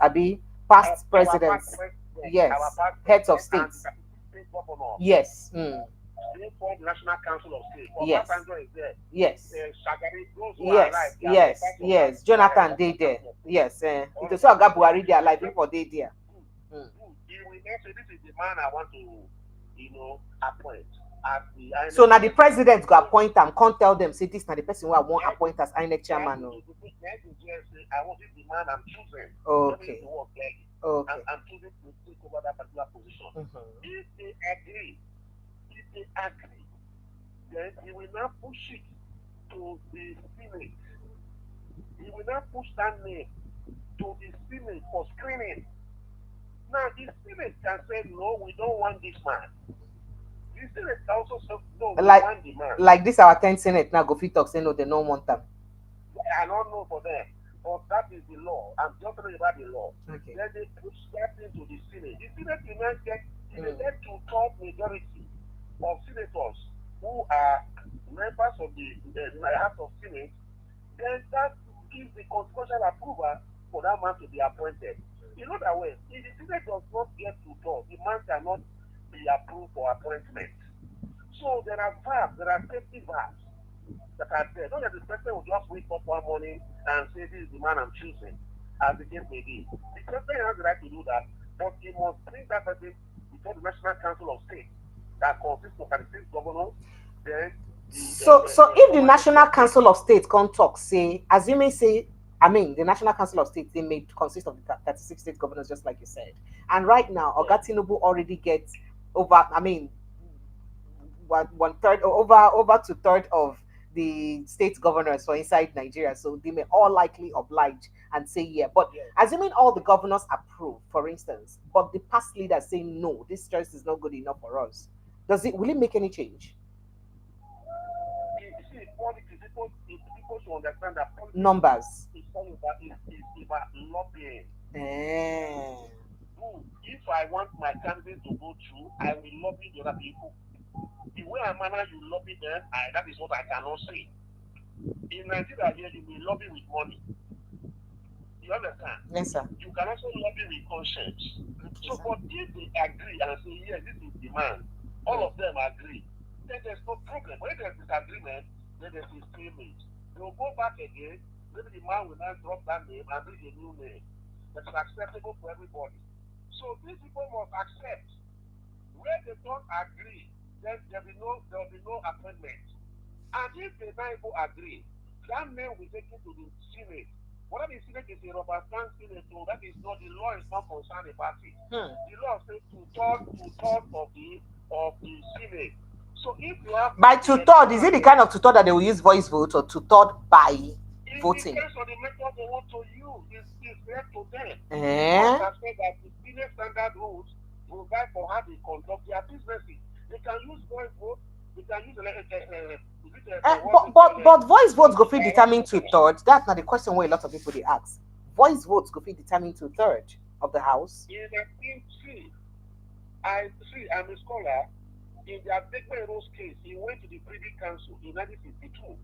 past presidents, yes, heads of states, yes. They form the National Council of States. Yes. Obasanjo is there. Yes. Yes. Jonathan they there. Yes. It is so Buhari they are alive for they there. He will not say this is the man I want to, appoint. as the INEC. So now the president go appoint them, can't tell them, say this now the person who I want appoint as INEC chairman. No. I want this the man I'm choosing. Okay. Okay. I'm choosing to take over that particular position. If they agree, then he will now push it to the Senate. He will now push that name to the Senate for screening. Now the Senate can say no, we don't want this man. The Senate can also say no, we want the man. Like this our 10th Senate now go fit talk say no, they don't want them. I don't know for them, but that is the law. I'm just talking about the law. Okay. Then they push that into the Senate. The Senate will not get to top majority of senators who are members of the House of Senate. Then that gives the constitutional approval for that man to be appointed. In other words, if the Senate does not get to top, the man cannot be approved for appointment. So there are safety valves that are there. Not that the president will just wake up one morning and say, this is the man I'm choosing, as the case may be. The president has the right to do that, but he must bring that person before the National Council of State that consists of 36 governors. Then so if the National Council of State can talk, say, as you may say, I mean, the National Council of State, they may consist of the 36 state governors, just like you said. And right now, Oga Tinubu already gets over, I mean, one third, over to third of the state governors for inside Nigeria. So they may all likely oblige and say, yeah. But assuming all the governors approve, for instance, but the past leaders say, no, this choice is not good enough for us, will it make any change? People should understand that numbers is about lobbying. If I want my candidate to go through, I will lobby the other people. The way I manage you lobby them, that is what I cannot say. In Nigeria here, you will lobby with money. You understand? Yes, sir. You can also lobby with conscience. Okay, so, but if they agree and say, yes, this is demand, all of them agree, then there's no problem. When there's disagreement, then there's a stalemate. They will go back again, maybe the man will now drop that name and bring a new name that is acceptable for everybody. So these people must accept. Where they don't agree, then there will be no appointment. And if they don't even agree, that name will take it to the Senate. Whether the Senate is a rubber stamp Senate, so that is not, the law is not concerned about it. The law says two-thirds of the Senate. So if you have by two-thirds, is it the kind of two-thirds that they will use voice vote or two-thirds by voting? It depends on the method they want to use. It's left to them. I said that the Senate standard rules provide for how they conduct their businesses. They can use voice vote. They can use but voice votes go fit determine two-thirds. That's not the question where a lot of people they ask. Voice votes go fit determine two-thirds of the house. I'm a scholar. In the Abekwe Rose case, he went to the Privy Council in 1952.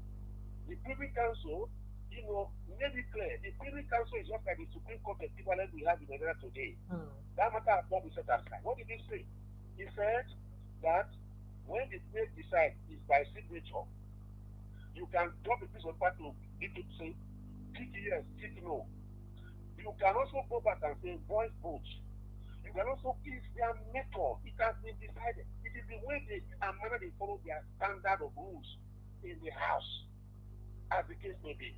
The Privy Council, made it clear. The Privy Council is just like the Supreme Court equivalent we have in Nigeria today. That matter has not been set aside. What did he say? He said that when the state decides is by signature, you can drop a piece of paper to people to say, tick yes, tick no. You can also go back and say voice vote. You can also give their method. It has been decided. It is the way they follow their standard of rules in the house, as the case may be.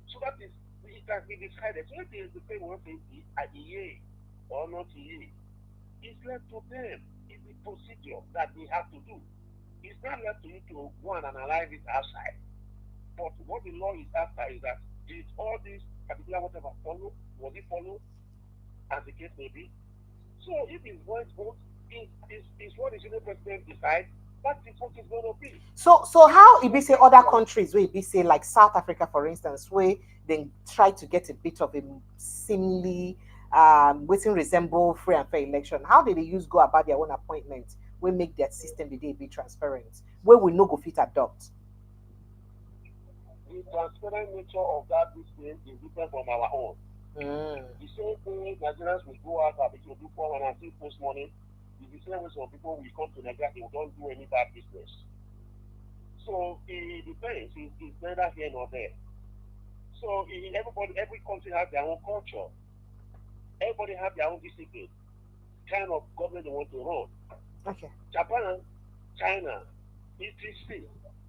So that is, it has been decided. So if there is the same one thing, a yea or not yea, it's left to them. It's the procedure that they have to do. It's not left to you to go and analyze it outside. But what the law is after is that did all this particular whatever follow, was it follow, as the case may be? So if his voice vote is what the Senate president decides, that's what it's going to be. So how it be say other countries where it be say like South Africa, for instance, where they try to get a bit of a seemingly waiting resemble free and fair election, how did they go about their own appointments? We make their system the day be transparent, where we no go fit adopt. The transparent nature of that system is different from our own. The same way Nigerians will go out and do for and still post money, is the same way some people will come to Nigeria, they don't do any bad business. So it depends. It's neither here nor there. So every country has their own culture. Everybody has their own discipline, kind of government they want to run. Okay. Japan, China, It is safe.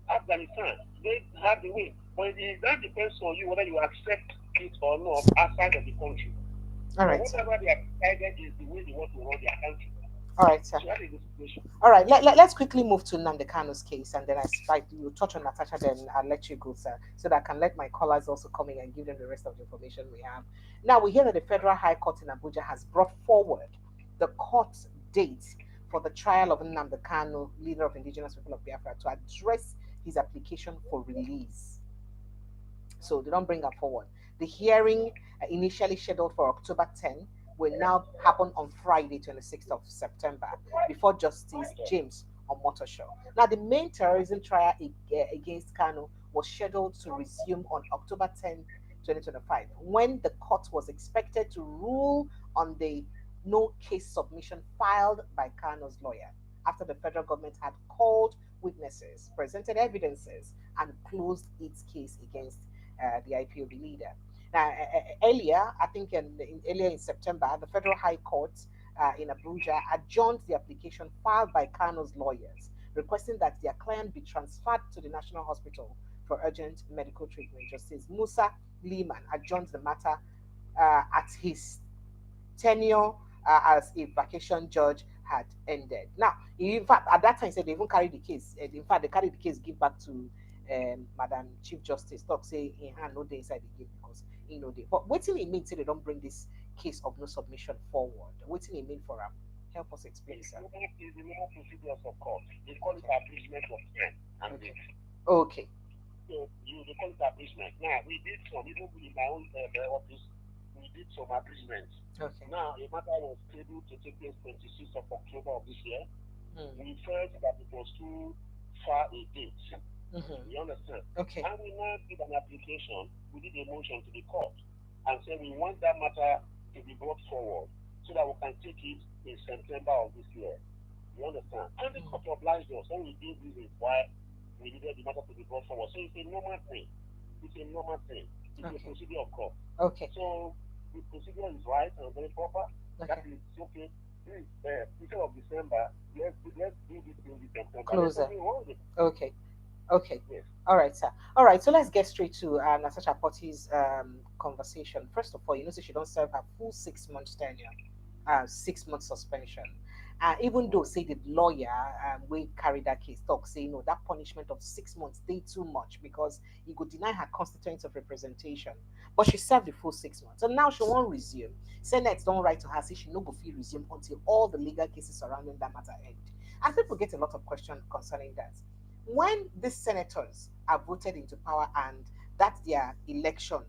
Afghanistan, they have the way. But that depends on you whether you accept it or not outside of the country. All right. But whatever they have decided is the way they want to run their country. All right, sir. So that is the situation. All right, let's quickly move to Nnamdi Kanu's case, and then you touch on Natasha, then I'll let you go, sir, so that I can let my callers also come in and give them the rest of the information we have. Now, we hear that the Federal High Court in Abuja has brought forward the court date for the trial of Nnamdi Kanu, leader of indigenous people of Biafra, to address his application for release. So they don't bring her forward. The hearing, initially scheduled for October 10, will now happen on Friday, 26th of September, before Justice James Omotosho. Now, the main terrorism trial against Kanu was scheduled to resume on October 10, 2025, when the court was expected to rule on the no case submission filed by Kanu's lawyer after the federal government had called witnesses, presented evidences, and closed its case against the IPOB leader. Now, earlier, I think earlier in September, the Federal High Court in Abuja adjourned the application filed by Kanu's lawyers, requesting that their client be transferred to the National Hospital for urgent medical treatment. Justice Musa Liman adjourned the matter at his tenure as a vacation judge had ended. Now, in fact, at that time, he said they even carried the case. In fact, they carried the case, give back to Madam Chief Justice. Talk say in hand no day inside the game because they. But what do it mean say they don't bring this case of no submission forward? What do it mean for them? Help us explain, sir. It's the normal procedures of court. They call it abridgment of time. Okay. So they call it abridgment. Now we did some, even in my own office, we did some abridgments. Okay. Now a matter was scheduled to take place 26th of October of this year. We felt that it was too far a date. You understand? Okay. And we now did an application, we did a motion to the court and said we want that matter to be brought forward so that we can take it in September of this year. You understand? And the court obliged us, and we gave reasons why we needed the matter to be brought forward. So it's a normal thing. It's a normal thing. It's a procedure of court. Okay. So the procedure is right and very proper. That is okay. Instead of December, let's do this in September. Closer. Okay. Okay. Yes. All right, sir. All right. So let's get straight to Natasha Potty's conversation. First of all, so she don't serve her full 6 months tenure, 6 months suspension. Even though say the lawyer we carry that case talk say that punishment of 6 months they too much because he could deny her constituents of representation, but she served the full 6 months, and now she won't resume. Senate don't write to her say she no go feel resume until all the legal cases surrounding that matter end. And people get a lot of questions concerning that. When these senators are voted into power and that's their election,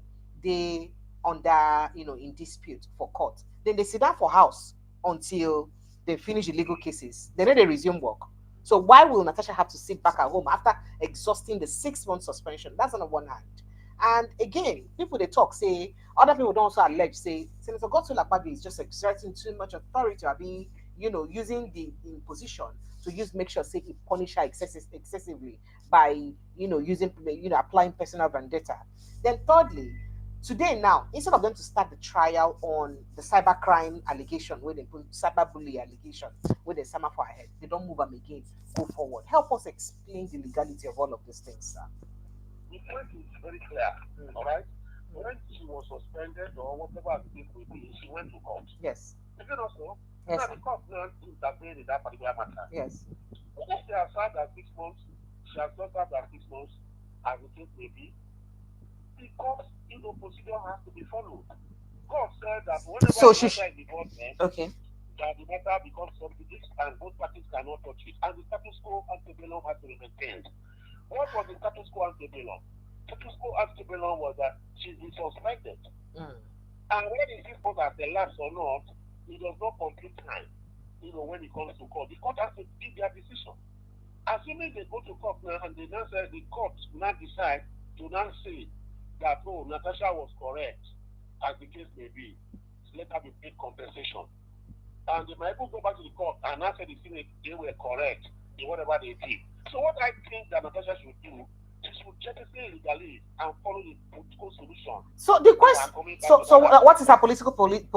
they under in dispute for court, then they sit down for house until they finish the legal cases. Then they resume work. So why will Natasha have to sit back at home after exhausting the 6 month suspension? That's on the one hand. And again, people they talk say other people don't also allege say Senator Godswill Akpabio is just exerting too much authority or being using the imposition to make sure say he punish her excessively by using applying personal vendetta. Then thirdly, today now, instead of them to start the trial on the cybercrime allegation where they put cyberbully allegation where they summer for her head, they don't move them again, go forward. Help us explain the legality of all of these things, sir. The point is very clear, all right? When she was suspended or whatever the case may be, she went to court. Yes. Even also, yes, now the court now intervened in that particular matter. Yes. Because she has served her 6 months, she has not served her 6 months, as the case may be, the court, procedure has to be followed. God said that whenever the matter is before them, that the matter becomes subject and both parties cannot touch it. And the status quo ante bellum has to be maintained. What was the status quo ante bellum? Status quo ante bellum was that she's been suspended. And whether this court has elapsed or not, it does not complete time, when it comes to court. The court has to give their decision. Assuming they go to court now and they now say the court now decide to now say that, Natasha was correct, as the case may be, let her be paid compensation. And they might even go back to the court and now say they were correct in whatever they did. So what I think that Natasha should do disrespectfully legally and follow the political solution. So the question, what is her political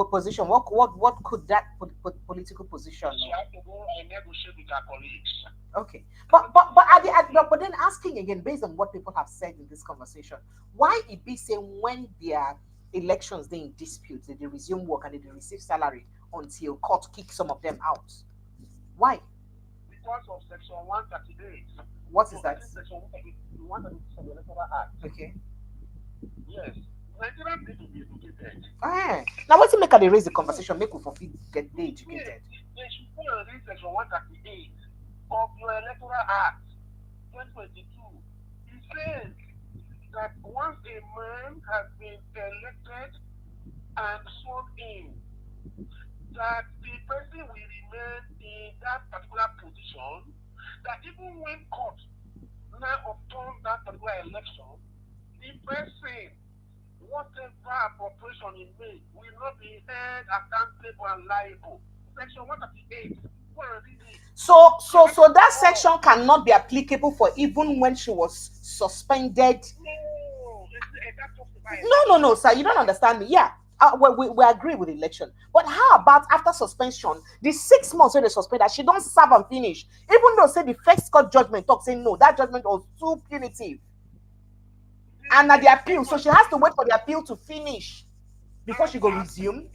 position? What could that political position? She has to go and negotiate with her colleagues. Okay, but then asking again, based on what people have said in this conversation, why it be saying when their elections they in dispute, they resume work and they receive salary until court kick some of them out? Why? Because of Section 138. What is that? Section 138 of the Electoral Act. Okay. Yes. Nigerians need to be educated. Now, what's make they raise the conversation? Make we for get they educated. They should go and read Section 138 of your Electoral Act 2022. It says that once a man has been elected and sworn in, that the person will remain in that particular position, that even when court now upturn that particular election, the person, whatever appropriation he made, will not be held accountable and liable. Section 138. So that section cannot be applicable for even when she was suspended. No, sir, you don't understand me. Yeah, we agree with the election, but how about after suspension, the 6 months when they suspend her, she don't serve and finish, even though say the first court judgment talk saying no, that judgment was too punitive, and at the appeal, so she has to wait for the appeal to finish before she go resume.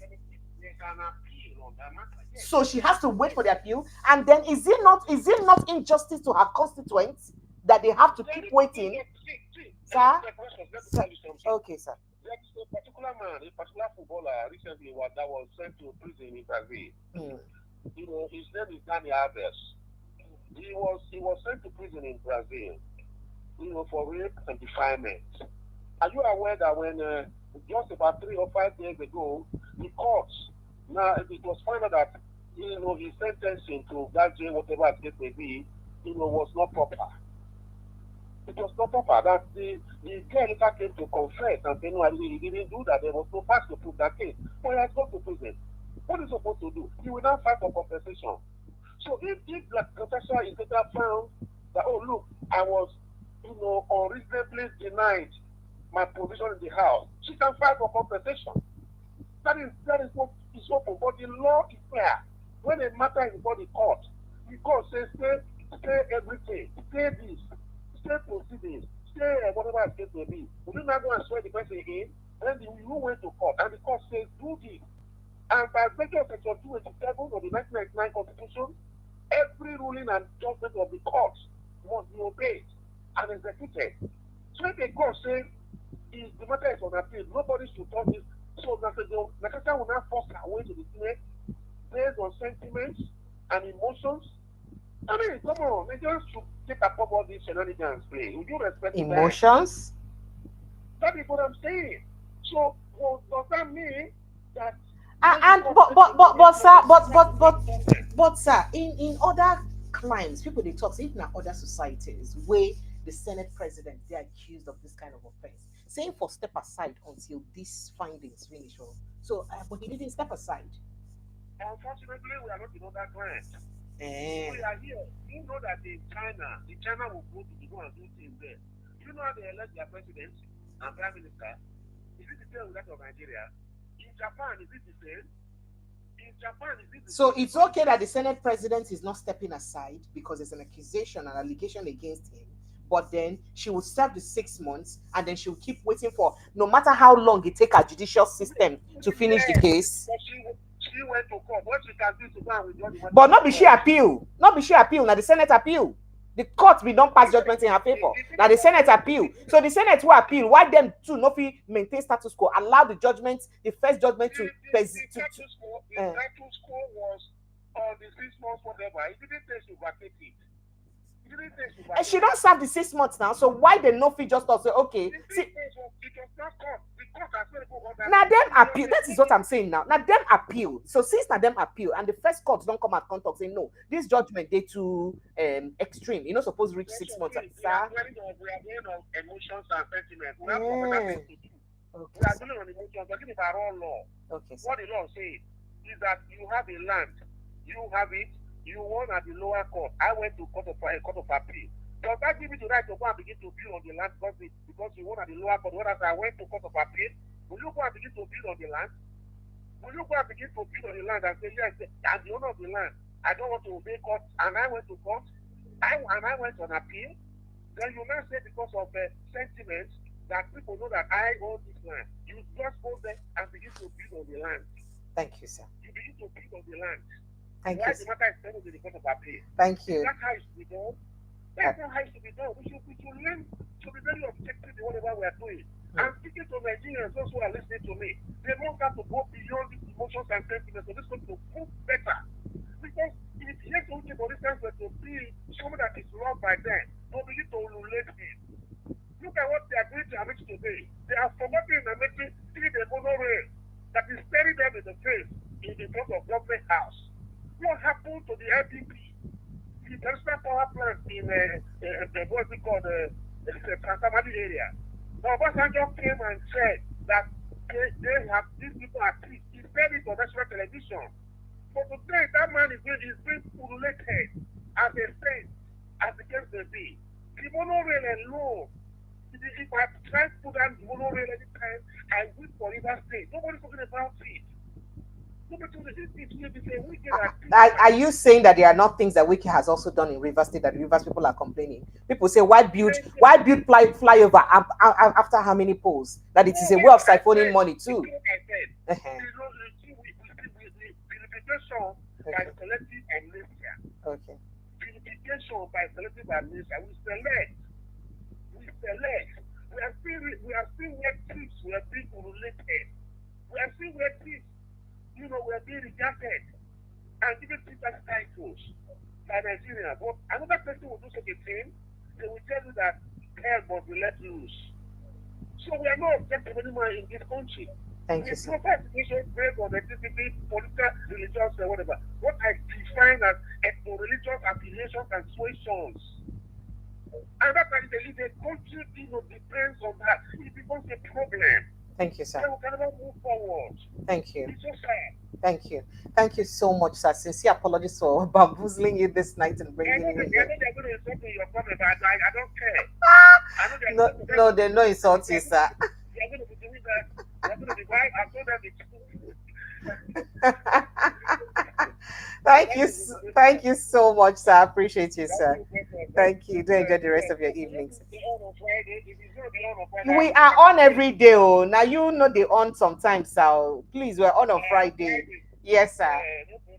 So she has to wait for the appeal, and then is it not injustice to her constituents that they have to keep waiting? Sir? Okay, sir. There is a particular man, a particular footballer recently that was sent to prison in Brazil. You know, his name is Dani Alves. He was sent to prison in Brazil, you know, for rape and defilement. Are you aware that when just about 3 or 5 days ago, the courts, now it was found out that, you know, his sentencing to that jail, whatever it may be, you know, was not proper. It was not proper. That the girl later came to confess and say, no, he didn't do that. There was no facts to prove that case. But he has gone to prison. What is he supposed to do? He will now fight for compensation. So if Natasha is later found that, oh, look, I was, you know, unreasonably denied my position in the house, she can fight for compensation. That is what is open. But the law is clear. When a matter is before the court says, stay everything, stay this, stay proceedings, stay whatever the case may be. Would you not go and swear the person in? Then you went to court, and the court says, do this. And by virtue of Section 287 of the 1999 Constitution, every ruling and judgment of the court must be obeyed and executed. So if the court says, if the matter is on appeal, nobody should touch this. So Natasha will not force her way to the Senate based on sentiments and emotions. I mean, come on, they just should take up all these shenanigans, please. Would you respect emotions? That is what I'm saying. So, well, does that mean that? But sir, in other climes, people they talk, if not other societies where the Senate president they are accused of this kind of offense, saying for step aside until these findings finish. So, but he didn't step aside. Unfortunately, we are not in other clients. We are here. You know that in China will go to go and do things there. You know how they elect their president and prime minister? Is it the same with that of Nigeria? In Japan, is it the same? So it's okay that the Senate president is not stepping aside because there's an allegation against him. But then she will serve the 6 months and then she will keep waiting for, no matter how long it takes our judicial system to finish the case. She went to court. What she can do to go and withdraw the but not be she appeal. Now the Senate appeal. The court will don't pass judgment in her favor. Now the Senate appeal. So the Senate will appeal. Why them too not maintain status quo? Allow the judgment, the first judgment to the status quo was on the 6 months, whatever. It didn't say she vacate it. And she don't serve the 6 months now. So why they no fee just say okay? Now them appeal. That is what I'm saying now. Now them appeal. So since now them appeal and the first court don't come at contact say no, this judgment they too extreme. You're not supposed to reach 6 months. We are going on emotions and sentiments. We have to do. We are dealing on emotions, but it is our own law. Okay. What the law says is that you have a land, you have it. You won at the lower court. I went to court of appeal. Does that give you the right to go and begin to build on the land because you want at the lower court? What I went to court of appeal? Will you go and begin to build on the land? Will you go and begin to build on the land and say, yes, I'm the owner of the land. I don't want to obey court, and I went to court, and I went on appeal? Then you now say because of sentiments that people know that I own this land. You just go there and begin to build on the land. Thank you, sir. You begin to build on the land. Thank Why you. the matter is settled in the court of appeal? Thank you. That's how it should be done. That's not how it should be done. We should learn to be very objective in whatever we are doing. I'm speaking to Nigerians, those who are listening to me. They don't have to go beyond these emotions and sentiments for this country to move better. Because if Nyesom Wike, for instance, were to be someone that is loved by them, they'll begin to relate him. Look at what they are doing to Amici today. They are forgotten and making the monorail that is staring them in the face in front of government house. What happened to the LPP? The traditional power plant in what's it called, the Transamadi area. Now, Obasanjo came and said that these people are peace. He said it on national television. But today, that man is being polluted as a saint, as the case may be. The monorail alone, if I try to put down the monorail anytime, I wait for River State. Nobody's talking about it. Are you saying that there are not things that Wike has also done in Rivers State that the Rivers people are complaining? People say, why build flyover after how many poles? That it is a way of siphoning money too. By selective amnesia. Okay. Purification by selective amnesia. We select. We are still where thieves were being related. We are still where thieves, we are being rejected and given people titles by Nigeria. But another person will do such a thing, they will tell you that hell must be let loose. So we are not objective anymore in this country. Thank you, sir. It's based on ethnicity, political, religious, whatever. What I define as ethno-religious affiliations and suasions. And that's why the country depends on that. It becomes a problem. Thank you, sir. Then we cannot move forward. Thank you. It's so sad. Thank you. Thank you so much, sir. Sincere apologies for bamboozling you this night and bringing you here. I know they're going to insult me in your comment, but I don't care. No, they're not insulting you, sir. They're going to be doing that. They're going to be right. I told them it's Thank you so much, sir. I appreciate you, sir. Thank you. Do enjoy the rest of your evenings. We are on every day. Oh, now you know they on sometimes, sir. Please, we're on Friday. Yes, sir.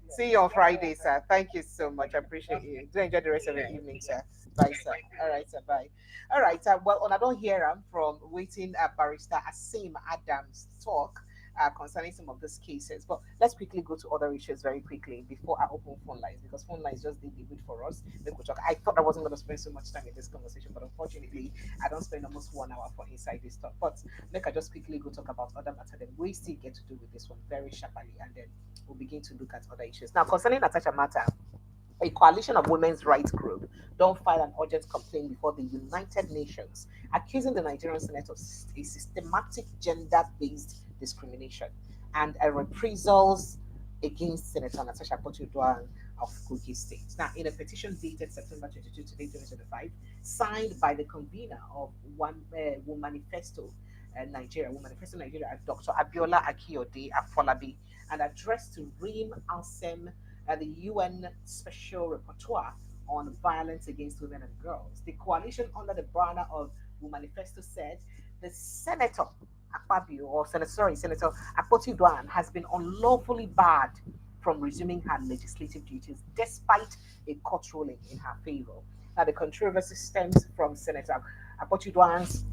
See you on Friday, sir. Thank you so much. I appreciate you. Do enjoy the rest of your evening, sir. Bye, sir. All right, sir. Bye. All right. Well, I don't hear from waiting barrister Sim Adams talk concerning some of these cases. But let's quickly go to other issues very quickly before I open phone lines, because phone lines just did the bit for us. I thought I wasn't going to spend so much time in this conversation, but unfortunately, I don't spend almost 1 hour for inside this talk. But make I just quickly go talk about other matter. Then we still get to do with this one very sharply, and then we'll begin to look at other issues. Now, concerning Natasha matter, a coalition of women's rights group don't file an urgent complaint before the United Nations, accusing the Nigerian Senate of a systematic gender-based discrimination and reprisals against Senator Natasha Akpoti-Uduaghan of Kogi State. Now, in a petition dated September 22 to 2025, signed by the convener of Manifesto Nigeria, Dr. Abiola Akiyode Afolabi, and addressed to Reem Alsem, the UN Special Rapporteur on Violence Against Women and Girls. The coalition under the banner of Manifesto said the Senator Senator Akpoti-Uduaghan has been unlawfully barred from resuming her legislative duties despite a court ruling in her favor. Now, the controversy stems from Senator Akpoti-Uduaghan's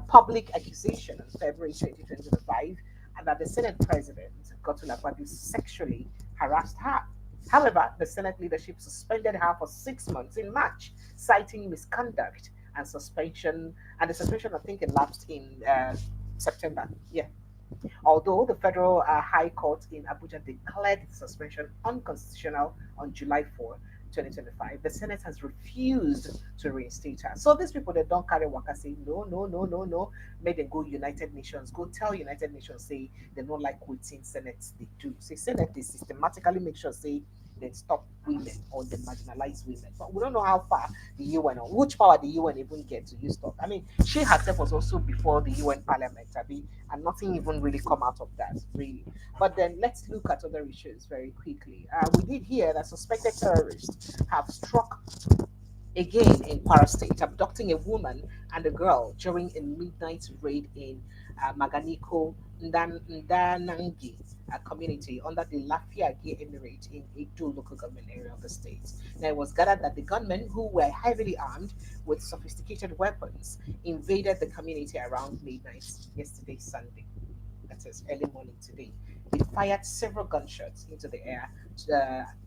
public accusation in February 2025 that the Senate President, Godswill Akpabio, sexually harassed her. However, the Senate leadership suspended her for 6 months in March, citing misconduct and suspension. And the suspension, I think, elapsed in September. Yeah. Although the Federal High Court in Abuja declared the suspension unconstitutional on July 4, 2025, the Senate has refused to reinstate her. So these people that don't carry waka say no, make them go United Nations, go tell United Nations say they don't like quitting Senate. They do. Say Senate they systematically make sure say then stop women or the marginalized women. But we don't know how far the UN or which power the UN even get to use stop. I mean, she herself was also before the UN Parliament, and nothing even really come out of that, really. But then let's look at other issues very quickly. We did hear that suspected terrorists have struck again in Kwara State, abducting a woman and a girl during a midnight raid in Maganiko Ndanangi community under the Lafiagi Emirate in Edo local government area of the state. Now, it was gathered that the gunmen, who were heavily armed with sophisticated weapons, invaded the community around midnight yesterday, Sunday. That is early morning today. They fired several gunshots into the air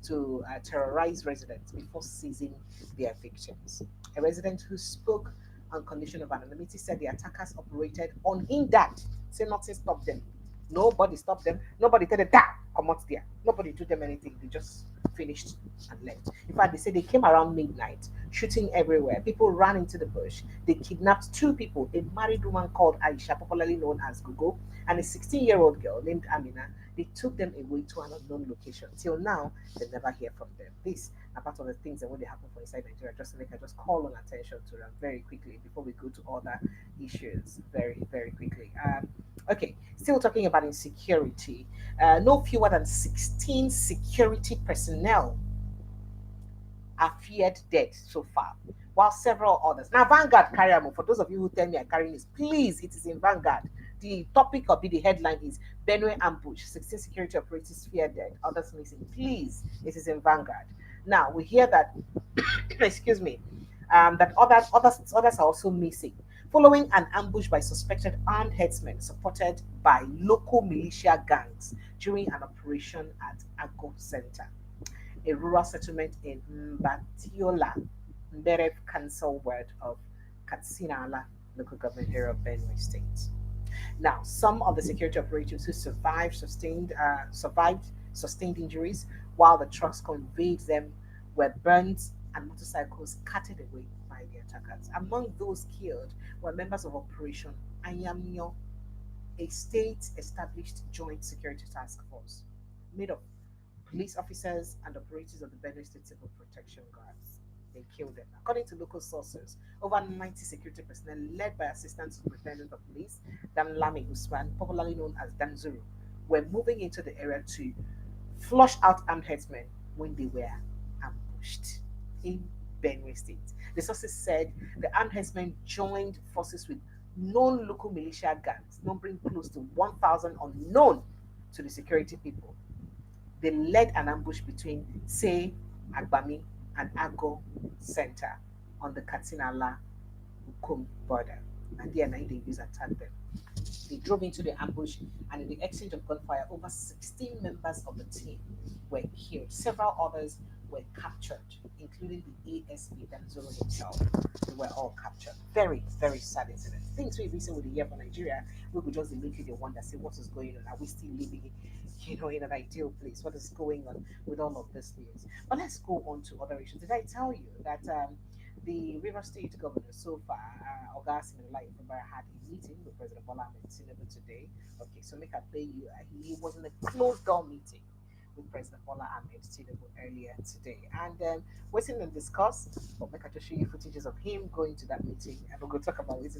to terrorize residents before seizing their victims. A resident who spoke on condition of anonymity said the attackers operated unhindered. Say nothing stopped them. Nobody stopped them. Nobody told them, come out there. Nobody told them anything. They just finished and left. In fact, they said they came around midnight, shooting everywhere. People ran into the bush. They kidnapped two people, a married woman called Aisha, popularly known as Gugu, and a 16-year-old girl named Amina. They took them away to an unknown location. Till now, they never hear from them. This are part of the things that when they happen for inside Nigeria. Just to make I just call on attention to them very quickly before we go to other issues very, very quickly. Okay, still talking about insecurity. No fewer than 16 security personnel are feared dead so far, while several others. Now, Vanguard carry them. For those of you who tell me I'm carrying this, please, it is in Vanguard. The topic of the headline is Benue ambush, 16 security operatives feared dead, others missing. Please, it is in Vanguard. Now, we hear that, excuse me, that others are also missing, following an ambush by suspected armed headsmen supported by local militia gangs during an operation at Ago Center, a rural settlement in Mbatiola, Mberev Council ward of Katsinala, local government area of Benue State. Now, some of the security operatives who survived sustained injuries, while the trucks conveyed them were burned and motorcycles carted away by the attackers. Among those killed were members of Operation Anyamyo, a state-established joint security task force made of police officers and operatives of the Benue State Civil Protection Guards. They killed them. According to local sources, over 90 security personnel led by Assistant Superintendent of Police Dan Lami Usman, popularly known as Danzuru, were moving into the area to flush out armed headsmen when they were ambushed in Benue State. The sources said the armed headsmen joined forces with known local militia gangs, numbering close to 1,000 unknown to the security people. They led an ambush between Say, Agbami, and Ago Center on the Katsinala Ukum border. And there, they attacked them. They drove into the ambush, and in the exchange of gunfire, over 16 members of the team were killed. Several others were captured, including the ASP Danzoro himself. They were all captured. Very, very sad incident. Things we recently with the year for Nigeria, we could just immediately wonder, say, what is going on? Are we still living, in an ideal place? What is going on with all of this news? But let's go on to other issues. Did I tell you that the River State Governor so far, August Fubara, had a meeting with President Bola Tinubu today? Okay, so make I pay you. He was in a closed door meeting with President Bola Tinubu earlier today, and we're sitting and discuss. But make I just show you footages of him going to that meeting, and we're going to talk about it.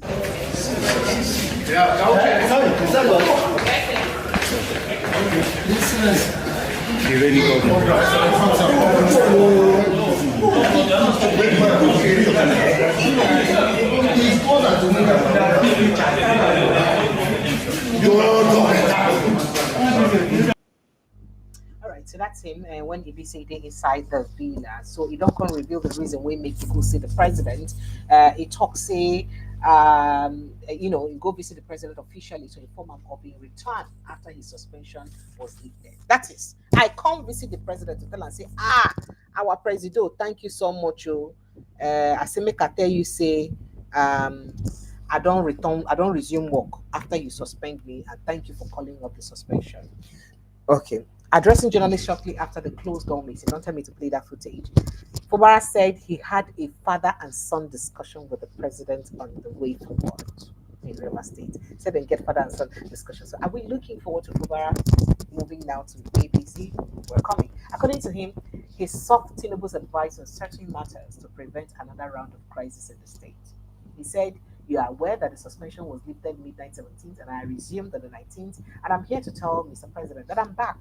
All right, so that's him. And when he be say they inside the villa, so he don't come reveal the reason why make people see the president. He talk say, he go visit the president officially to inform him of his return after his suspension was lifted. That is, I come visit the president to tell and say, our president, thank you so much. I say make I tell you say, I don't resume work after you suspend me, and thank you for calling off the suspension. Okay. Addressing journalists shortly after the closed door meeting, don't tell me to play that footage. Fubara said he had a father and son discussion with the president on the way forward in River State. Said they get father and son discussion. So are we looking forward to Fubara moving now to ABC? We're coming. According to him, He sought Tinubu's advice on certain matters to prevent another round of crisis in the state. He said, "You are aware that the suspension was lifted midnight 17th and I resumed on the 19th, and I'm here to tell Mr. President that I'm back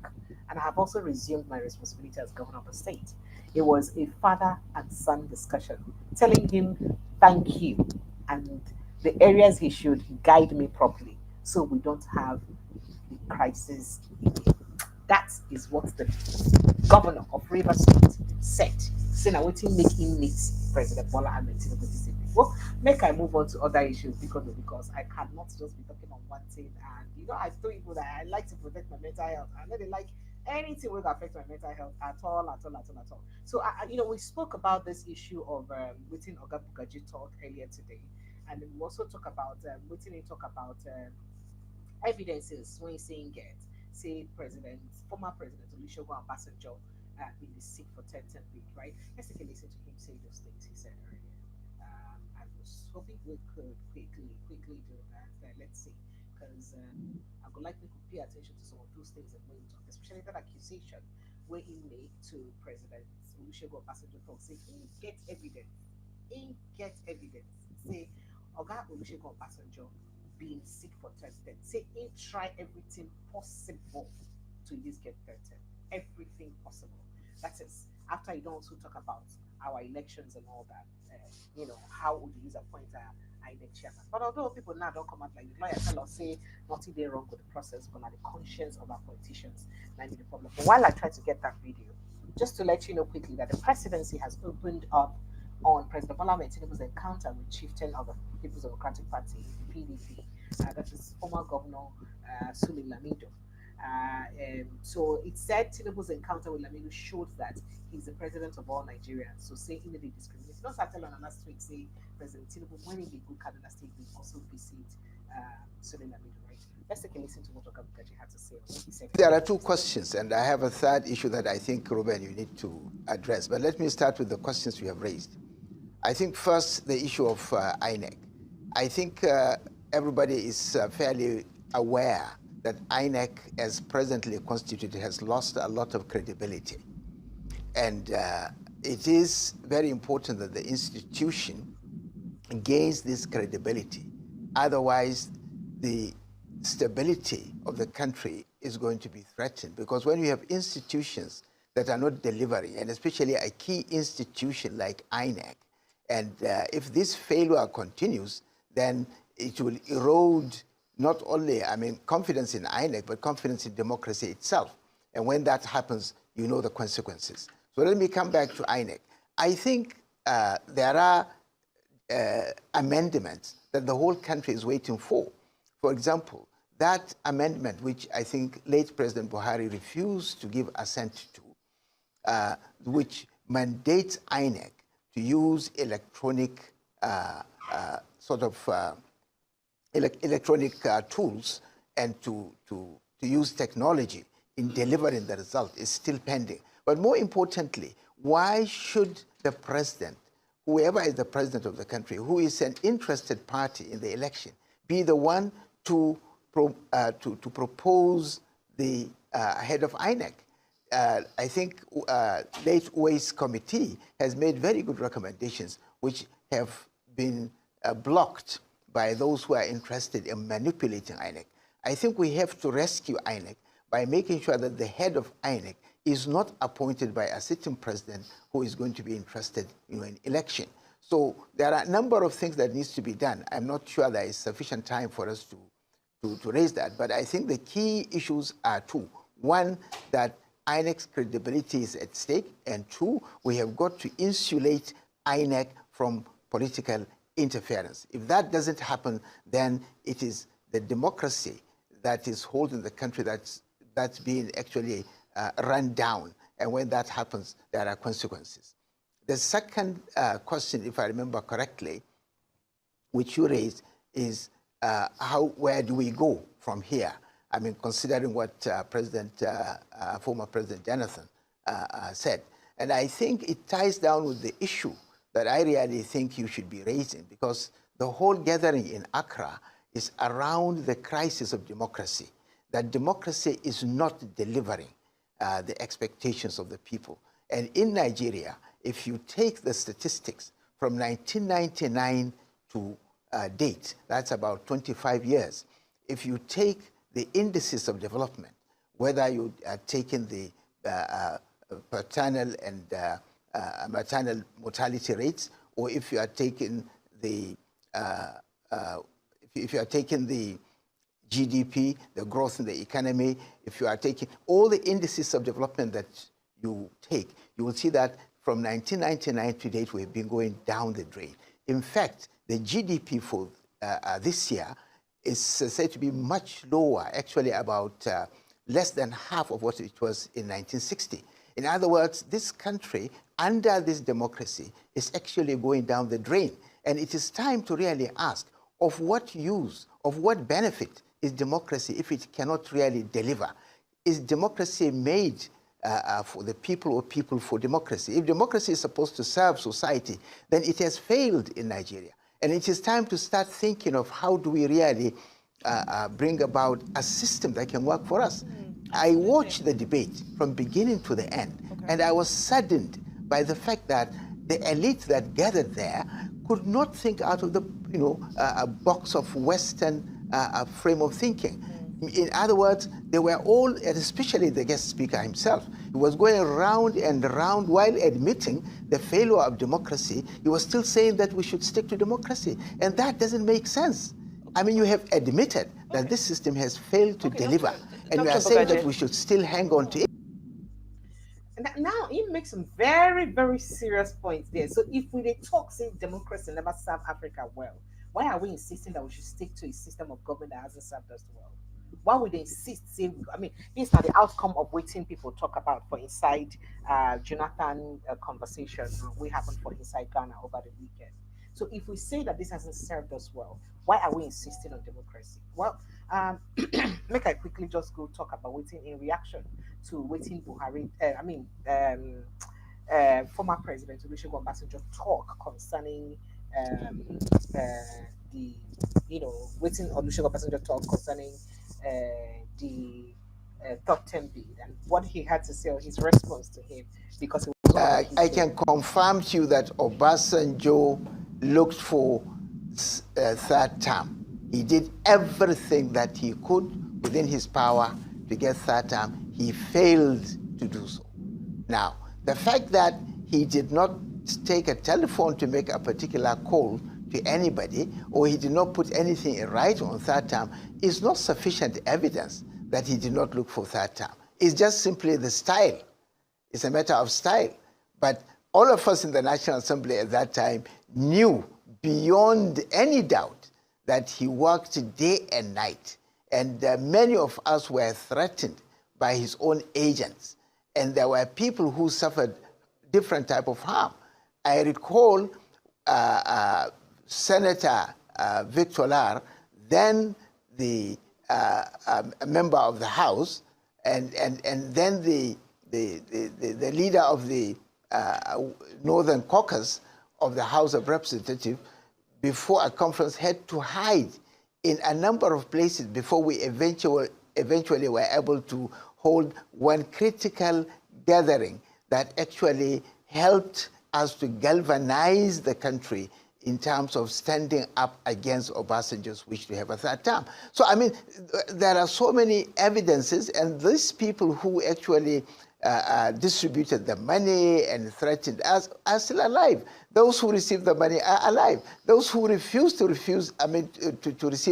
and I have also resumed my responsibility as governor of the state." It was a father and son discussion, telling him thank you and the areas he should guide me properly so we don't have the crisis again. That is what the governor of Rivers State said. Say now wetin make him meet President Bola Ahmed Tinubu this evening. Well, make I move on to other issues because I cannot just be talking on one thing. And I told people that I like to protect my mental health. I know they like anything will affect my mental health at all. So we spoke about this issue of waiting Oga Bugaji talk earlier today, and we also talk about waiting he talk about evidences when saying get say former President Olusegun Obasanjo been sick for 10 weeks, right? Let's take a listen to him say those things he said earlier. I was hoping we could quickly do that. Let's see, because I would like me to pay attention to some of those things and when we talk, especially that accusation where he made to President Olusegun Obasanjo talk, say he get evidence, say Oga Olusegun Obasanjo being sick for tested. Say he try everything possible to use get tested. Everything possible. That is after you don't also talk about our elections and all that. How would you use a pointer INEC chairman? But although people now don't come out like the lawyer tell us say nothing they wrong with the process, but not the conscience of our politicians might be the problem. But while I try to get that video, just to let you know quickly that the presidency has opened up on President Bola Ahmed Tinubu's encounter with chieftain of the People's Democratic Party, PDP, that is former Governor Sule Lamido. So it said Tinubu's encounter with Lamido showed that he's the president of all Nigerians. So saying in the discrimination. Not tell on last week say President Tinubu when he go Kaduna State will also visit Sule Lamido, right? Let's take a listen to what Oga Bugaji had to say. He said there are two questions, and I have a third issue that I think, Ruben, you need to address. But let me start with the questions you have raised. I think first the issue of INEC. I think everybody is fairly aware that INEC, as presently constituted, has lost a lot of credibility. And it is very important that the institution gains this credibility. Otherwise, the stability of the country is going to be threatened. Because when you have institutions that are not delivering, and especially a key institution like INEC, and if this failure continues, then it will erode not only, confidence in INEC, but confidence in democracy itself. And when that happens, you know the consequences. So let me come back to INEC. I think there are amendments that the whole country is waiting for. For example, that amendment, which I think late President Buhari refused to give assent to, which mandates INEC to use electronic electronic tools and to use technology in delivering the result is still pending. But more importantly, why should the president, whoever is the president of the country, who is an interested party in the election, be the one to propose the head of INEC? I think late Uwais committee has made very good recommendations, which have been blocked by those who are interested in manipulating INEC. I think we have to rescue INEC by making sure that the head of INEC is not appointed by a sitting president who is going to be interested in election. So there are a number of things that needs to be done. I'm not sure there is sufficient time for us to raise that, but I think the key issues are two. One, that INEC's credibility is at stake, and two, we have got to insulate INEC from political interference. If that doesn't happen, then it is the democracy that is holding the country that's being actually run down. And when that happens, there are consequences. The second question, if I remember correctly, which you raised, is where do we go from here? Considering what former President Jonathan said. And I think it ties down with the issue that I really think you should be raising, because the whole gathering in Accra is around the crisis of democracy, that democracy is not delivering the expectations of the people. And in Nigeria, if you take the statistics from 1999 to date, that's about 25 years. If you take the indices of development, whether you are taking the paternal and maternal mortality rates, or if you are taking the GDP, the growth in the economy, if you are taking all the indices of development that you take, you will see that from 1999 to date, we've been going down the drain. In fact, the GDP for this year is said to be much lower, actually about less than half of what it was in 1960. In other words, this country, under this democracy, is actually going down the drain. And it is time to really ask, of what use, of what benefit is democracy if it cannot really deliver? Is democracy made for the people or people for democracy? If democracy is supposed to serve society, then it has failed in Nigeria. And it is time to start thinking of how do we really bring about a system that can work for us. I watched the debate from beginning to the end, and I was saddened by the fact that the elite that gathered there could not think out of the a box of Western frame of thinking. In other words, they were all, and especially the guest speaker himself, he was going round and round while admitting the failure of democracy. He was still saying that we should stick to democracy. And that doesn't make sense. I mean, you have admitted that this system has failed to deliver. And you are saying that we should still hang on to it. Now, he makes some very, very serious points there. So if we talk, say, democracy never served Africa well, why are we insisting that we should stick to a system of government that hasn't served us well? Why would they insist? Say, I mean, these are the outcome of waiting people talk about for inside Jonathan conversation. We happened for inside Ghana over the weekend. So if we say that this hasn't served us well, why are we insisting on democracy? Well, make I quickly just go talk about waiting in reaction to waiting Buhari. Former President Olusegun Obasanjo talk concerning waiting Olusegun Obasanjo talk concerning the third term bid and what he had to say, or his response to him, because it was I can confirm to you that Obasanjo looked for third term. He did everything that he could within his power to get third term. He failed to do so. Now, the fact that he did not take a telephone to make a particular call to anybody, or he did not put anything in writing on third term, is not sufficient evidence that he did not look for third term. It's just simply the style. It's a matter of style. But all of us in the National Assembly at that time knew beyond any doubt that he worked day and night. And many of us were threatened by his own agents. And there were people who suffered different type of harm. I recall Senator Victor, then the member of the House, and then the leader of the Northern Caucus of the House of Representatives, before a conference, had to hide in a number of places before we eventually were able to hold one critical gathering that actually helped us to galvanize the country in terms of standing up against Obasanjo's wish to have a third term. So, I mean, there are so many evidences, and these people who actually distributed the money and threatened us are still alive. Those who received the money are alive. Those who refused to receive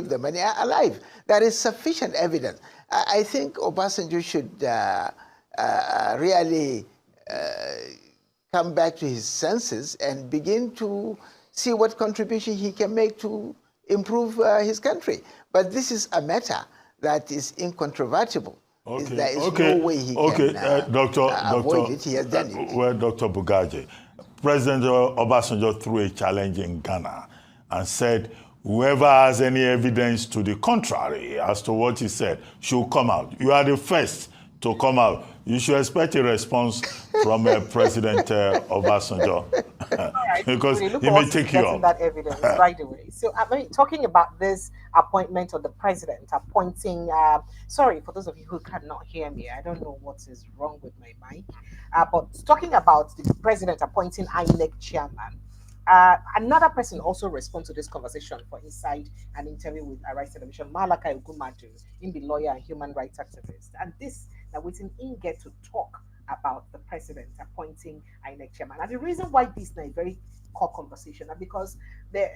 the money are alive. There is sufficient evidence. I think Obasanjo should really come back to his senses and begin to see what contribution he can make to improve his country. But this is a matter that is incontrovertible. Okay. There is no way he can avoid it. He has done it. Well, Dr. Bugaji, President Obasanjo threw a challenge in Ghana and said, whoever has any evidence to the contrary as to what he said should come out. You are the first to come out. You should expect a response from President Obasanjo. right. because Look he at may us take you getting up. that evidence right away. So I mean, talking about this appointment of the president appointing. Sorry for those of you who cannot hear me. I don't know what is wrong with my mic. But talking about the president appointing INEC chairman. Another person also responded to this conversation for Inside an interview with Arise Television, Malaka Ugumadu, in the lawyer and human rights activist. And this, that we didn't get to talk about the president appointing INEC chairman. And the reason why this is a very core conversation is because the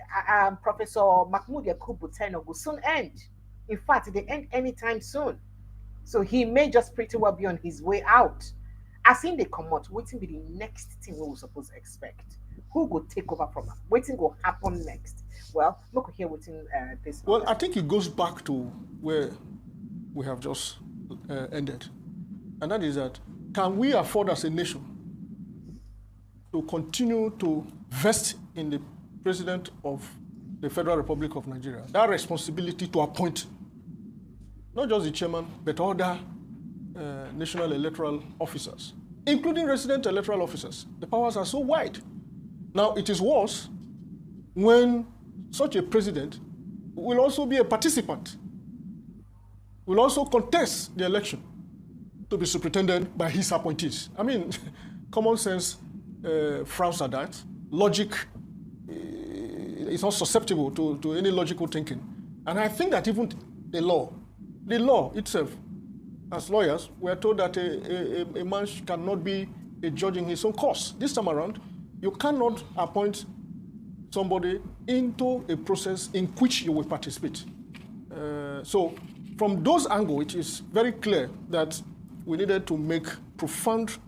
Professor Mahmoud Yakubu tenure will soon end. In fact, they end anytime soon. So he may just pretty well be on his way out. As in they come out, waiting be the next thing we were supposed to expect. Who will take over from him? Waiting will happen next. Well, look here waiting this. Well, I think it goes back to where we have just ended. And that is that, can we afford as a nation to continue to vest in the President of the Federal Republic of Nigeria that responsibility to appoint not just the chairman, but other national electoral officers, including resident electoral officers? The powers are so wide. Now, it is worse when such a president will also be a participant, will also contest the election to be superintended by his appointees. I mean, common sense frowns at that. Logic is not susceptible to any logical thinking. And I think that even the law itself, as lawyers, we are told that a man cannot be a judge in his own cause. This time around, you cannot appoint somebody into a process in which you will participate. So from those angles, it is very clear that we needed to make profound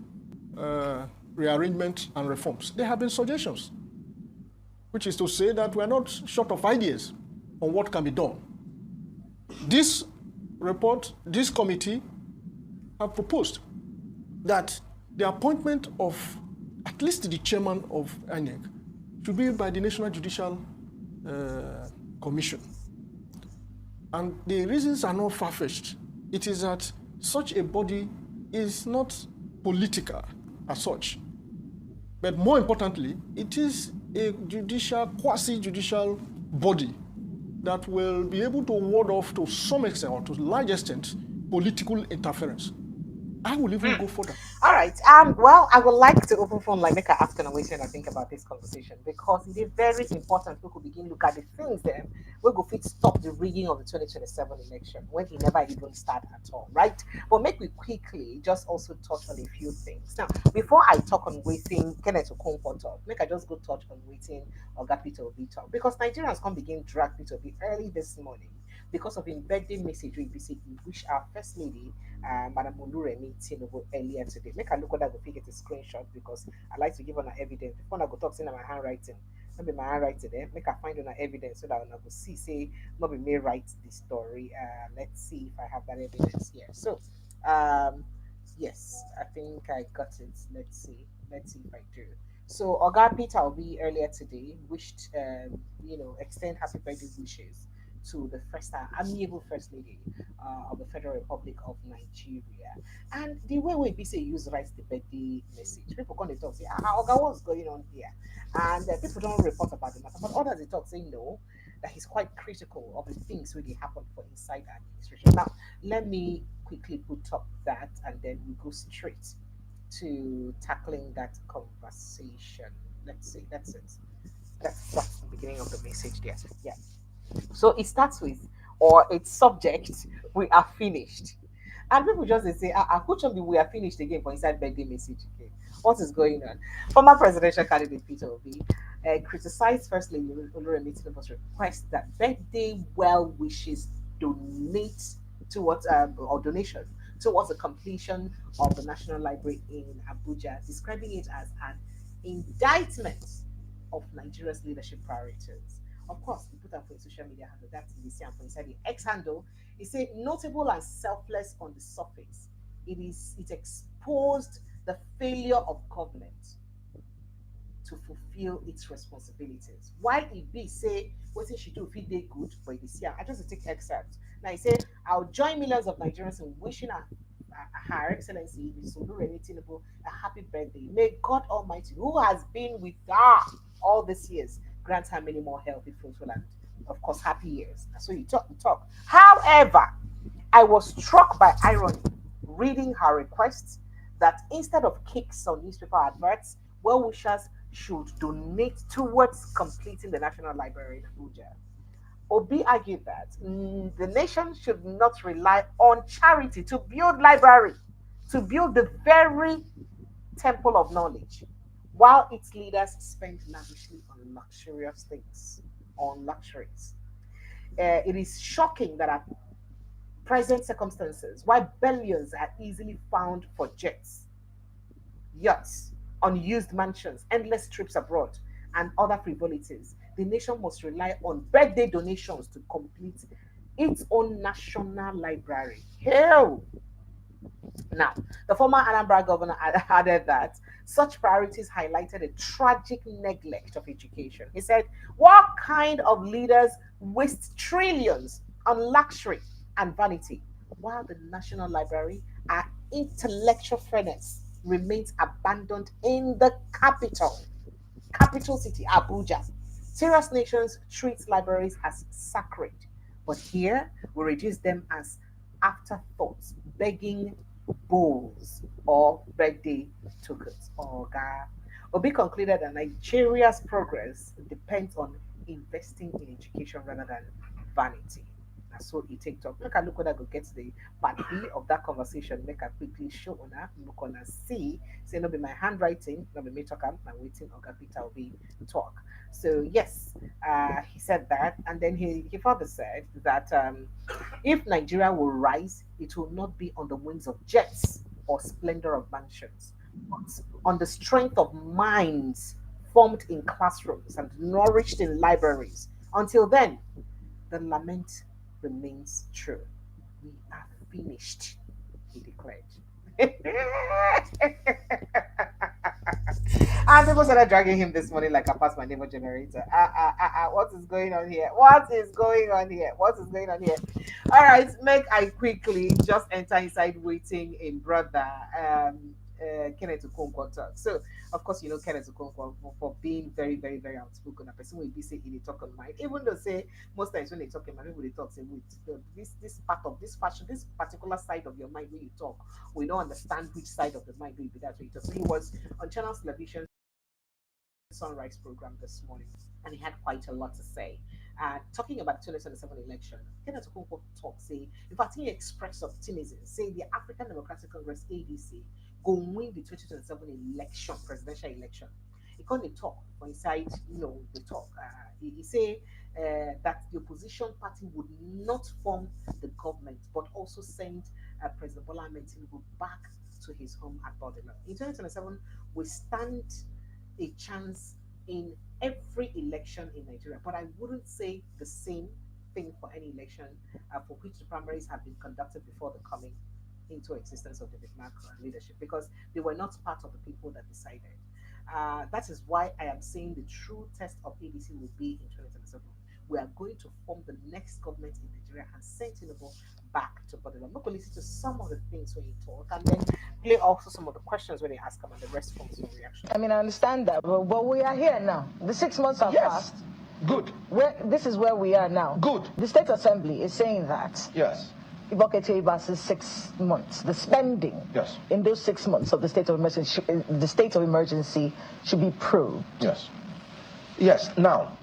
rearrangement and reforms. There have been suggestions, which is to say that we are not short of ideas on what can be done. This report, this committee have proposed that the appointment of at least the chairman of INEC should be by the National Judicial Commission. And the reasons are not far-fetched. It is that such a body is not political as such. But more importantly, it is a judicial, quasi-judicial body that will be able to ward off to some extent, or to a large extent, political interference. I will even go further. All right. Well, I would like to open phone line, make an ask and a question and think about this conversation, because it is very important we could begin look at the things then we go fit stop the rigging of the 2027 election when he never even start at all, right? But make we quickly just also touch on a few things. Now, before I talk on waiting, Kenneth Okonkwo talk, make I just go touch on waiting or get Peter Obi talk, because Nigerians can begin drag Peter Obi early this morning because of his birthday message we said we wish our first lady, Madam Oluremi Tinubu, earlier today. Make a look at that, go get a screenshot, because I like to give on evidence. Before I go talk in my handwriting, maybe my handwriting there, make a find on evidence so that I go see, say, maybe may write the story. Let's see if I have that evidence here. So, yes, I think I got it. Let's see if I do. So, Oga Peter Obi earlier today wished, extend happy birthday wishes to the first amiable first lady of the Federal Republic of Nigeria. And the way we say use write the birthday message, people come to talk say, Oga, what's going on here? And people don't report about the matter, but others they talk say no, that he's quite critical of the things really happen for inside administration. Now, let me quickly put up that, and then we go straight to tackling that conversation. Let's see, that's it. That's the beginning of the message there. Yeah. So it starts with, or its subject, we are finished. And people just they say, who should be we are finished again for inside birthday message again? What is going on? Former presidential candidate Peter Obi criticized First Lady Oluremi Tinubu's request that birthday well wishes donate towards or donation towards the completion of the National Library in Abuja, describing it as an indictment of Nigeria's leadership priorities. Of course, he put up for a social media handle, that's the same for inside the X handle. He said, notable and selfless on the surface. It exposed the failure of government to fulfill its responsibilities. While it be say, what she do if they good, but this year, I just take excerpt. Now he said, I'll join millions of Nigerians in wishing her Her Excellency Laundering Tinubu a happy birthday. May God Almighty, who has been with her all these years, grant her many more healthy, fruitful, and of course happy years. So you talk. However, I was struck by irony reading her request that instead of cakes on newspaper adverts, well-wishers should donate towards completing the National Library in Abuja. Obi argued that the nation should not rely on charity to build library, to build the very temple of knowledge, while its leaders spend lavishly on luxurious things, on luxuries. It is shocking that at present circumstances, while billions are easily found for jets, yachts, unused mansions, endless trips abroad, and other frivolities, the nation must rely on birthday donations to complete its own national library. Hell! Now, the former Anambra governor added that such priorities highlighted a tragic neglect of education. He said, what kind of leaders waste trillions on luxury and vanity, while the National Library, our intellectual furnace, remains abandoned in the capital city, Abuja? Serious nations treat libraries as sacred, but here we reduce them as afterthoughts, begging bowls or birthday tokens. Obi concluded that Nigeria's progress depends on investing in education rather than vanity. And so he take talk. Make a look when I go get the part B of that conversation. Make a quickly show on look on and see. Say no be my handwriting, no be me talk. I'm waiting. Oga Peter will be talk. So yes, he said that, and then he further said that if Nigeria will rise, it will not be on the wings of jets or splendor of mansions, but on the strength of minds formed in classrooms and nourished in libraries. Until then, the lament remains true. We are finished, he declared. And people started dragging him this morning like I passed my neighbor generator. What is going on here? What is going on here? What is going on here? All right, make I quickly just enter inside waiting in brother Kenneth Okonkwo talk. So, of course, you know Kenneth Okonkwo for being very, very, very outspoken. A person will be saying he talk on mind. Even though say most times when they talk in mind, people they talk say wait, this part of this fashion, this particular side of your mind when you talk, we don't understand which side of the mind will be that way. So he was on Channel Television Sunrise program this morning, and he had quite a lot to say. Talking about the 2027 election, Kenneth Okonkwo talk say, in fact, he expressed optimism, saying the African Democratic Congress (ADC) go win the 2027 election, presidential election. He can't talk for inside, the talk. He say that the opposition party would not form the government, but also send President Bola Tinubu back to his home at Bodila. In 2027, we stand a chance in every election in Nigeria, but I wouldn't say the same thing for any election for which the primaries have been conducted before the coming into existence of David Mark leadership, because they were not part of the people that decided. That is why I am saying the true test of ADC will be in 2027. We are going to form the next government in Nigeria and send Tinubu back to Bodila. I'm going to listen to some of the things when you talk, and then play also some of the questions when they ask them and the response or reaction. I mean, I understand that, but we are here now. The 6 months have passed. Good. This is where we are now. Good. The State Assembly is saying that. Yes. Ibokete Ibas's 6 months, the spending in those 6 months of the state of emergency should be proved. Yes. Yes. Now,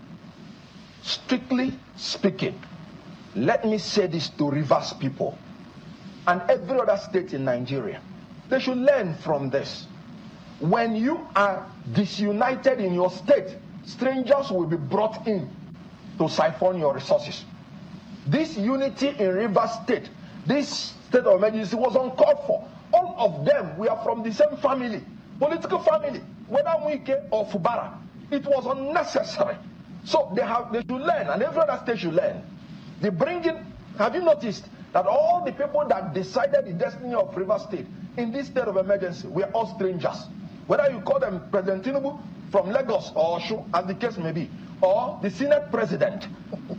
strictly speaking, let me say this to Rivers people and every other state in Nigeria. They should learn from this. When you are disunited in your state, strangers will be brought in to siphon your resources. This unity in Rivers State, this state of emergency was uncalled for. All of them, we are from the same family, political family, whether Wike or Fubara. It was unnecessary. So they should learn, and every other state should learn. They bring in, have you noticed that all the people that decided the destiny of Rivers State in this state of emergency were all strangers? Whether you call them President Tinubu from Lagos or Oshu, as the case may be, or the Senate President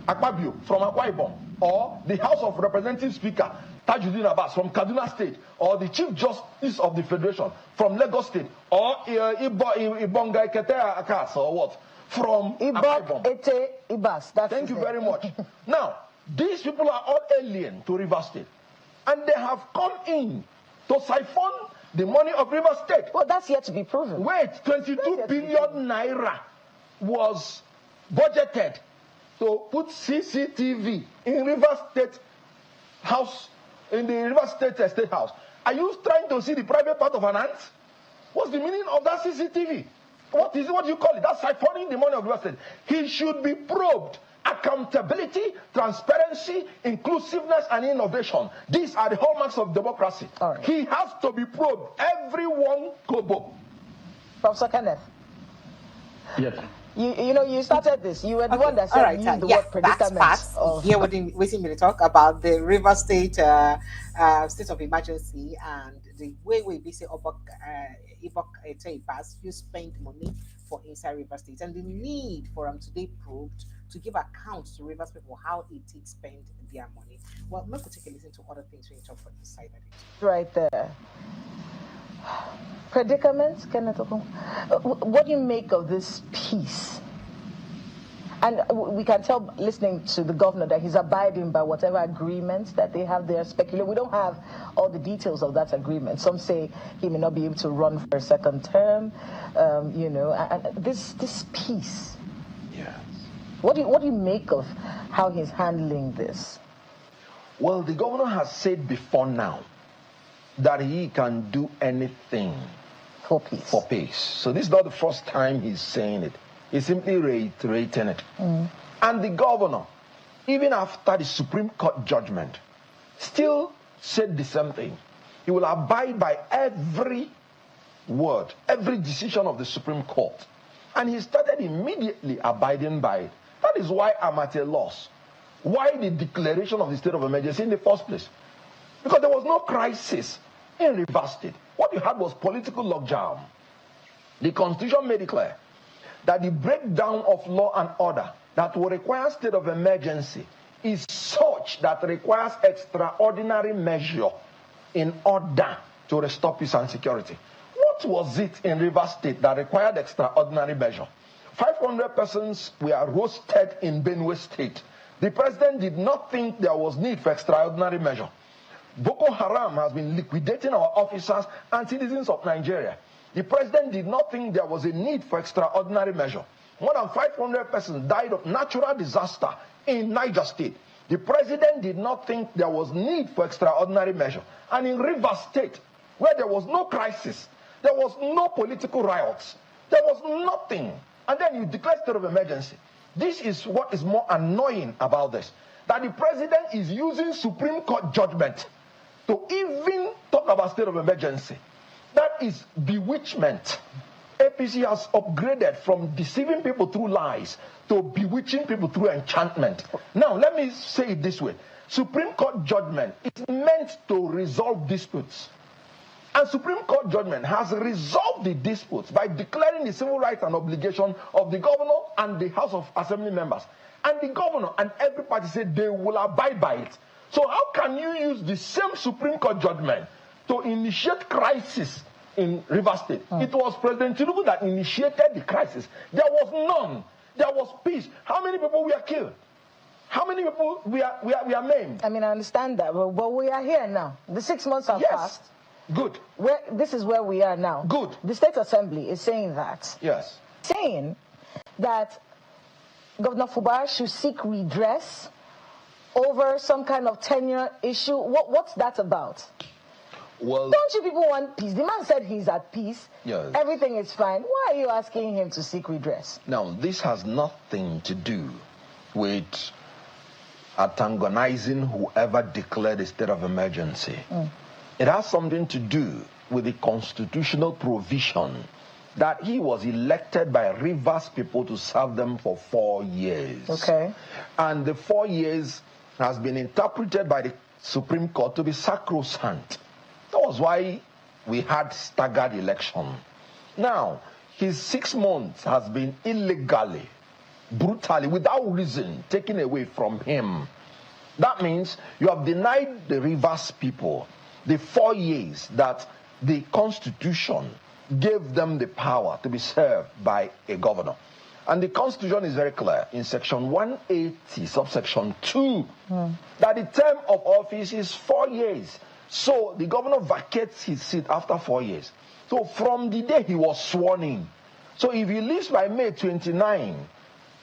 Akpabio from Akwa Ibom, or the House of Representatives Speaker Tajuddin Abbas from Kaduna State, or the Chief Justice of the Federation from Lagos State, or Ibonga Ekete Akas, or what? From Ibok Ete Ibas. Thank you very much. Now, these people are all alien to Rivers State, and they have come in to siphon the money of Rivers State. Well, that's yet to be proven. Wait, 22 billion naira was budgeted to put CCTV in Rivers State House, in the Rivers State State House. Are you trying to see the private part of an ant? What's the meaning of that CCTV? What is it? What do you call it? That's siphoning the money of Rivers State. He should be probed. Accountability, transparency, inclusiveness, and innovation. These are the hallmarks of democracy. Right. He has to be probed. Everyone kobo. Professor Kenneth. Yes. You know, you started this. You were the one that said you used the word predicament. That's fast. Here, waiting me to talk about the River State state of emergency and the way we say Ibok Pass, you spend money for inside River State, and the need for them today proved to give account to Rivers people how it spend their money. Well, let's take a listen to other things when you talk about inside of it. Right there. Predicaments, Kenneth. What do you make of this piece? And we can tell, listening to the governor, that he's abiding by whatever agreements that they have there. Speculate. We don't have all the details of that agreement. Some say he may not be able to run for a second term. You know, and this piece. Yes. What do you make of how he's handling this? Well, the governor has said before now that he can do anything for peace. For peace. So this is not the first time he's saying it. He's simply reiterating it. And the governor, even after the Supreme Court judgment, still said the same thing. He will abide by every word, every decision of the Supreme Court. And he started immediately abiding by it. That is why I'm at a loss. Why the declaration of the state of emergency in the first place? Because there was no crisis in Rivers State. What you had was political logjam. The Constitution made it clear that the breakdown of law and order that will require state of emergency is such that requires extraordinary measure in order to restore peace and security. What was it in Rivers State that required extraordinary measure? 500 persons were roasted in Benue State. The president did not think there was need for extraordinary measure. Boko Haram has been liquidating our officers and citizens of Nigeria. The president did not think there was a need for extraordinary measure. More than 500 persons died of natural disaster in Niger State. The president did not think there was need for extraordinary measure. And in Rivers State, where there was no crisis, there was no political riots, there was nothing. And then you declare state of emergency. This is what is more annoying about this, that the president is using Supreme Court judgment to even talk about state of emergency. That is bewitchment. APC has upgraded from deceiving people through lies to bewitching people through enchantment. Now, let me say it this way. Supreme Court judgment is meant to resolve disputes. And Supreme Court judgment has resolved the disputes by declaring the civil rights and obligation of the governor and the House of Assembly members. And the governor and every party said they will abide by it. So how can you use the same Supreme Court judgment to initiate crisis in Rivers State? It was President Tinubu that initiated the crisis. There was none. There was peace. How many people were killed? How many people were maimed? I mean, I understand that, but we are here now. The 6 months have passed. Good. This is where we are now. Good. The State Assembly is saying that. Yes. Saying that Governor Fubara should seek redress over some kind of tenure issue. What's that about? Well, don't you people want peace? The man said he's at peace. Yes. Everything is fine. Why are you asking him to seek redress? Now, this has nothing to do with antagonizing whoever declared a state of emergency. It has something to do with the constitutional provision that he was elected by Rivers people to serve them for 4 years. Okay. And the 4 years has been interpreted by the Supreme Court to be sacrosanct. That was why we had staggered election. Now, his 6 months has been illegally, brutally, without reason, taken away from him. That means you have denied the Rivers people the 4 years that the Constitution gave them the power to be served by a governor. And the Constitution is very clear in section 180, subsection 2, that the term of office is 4 years. So the governor vacates his seat after 4 years. So from the day he was sworn in, so if he leaves by May 29,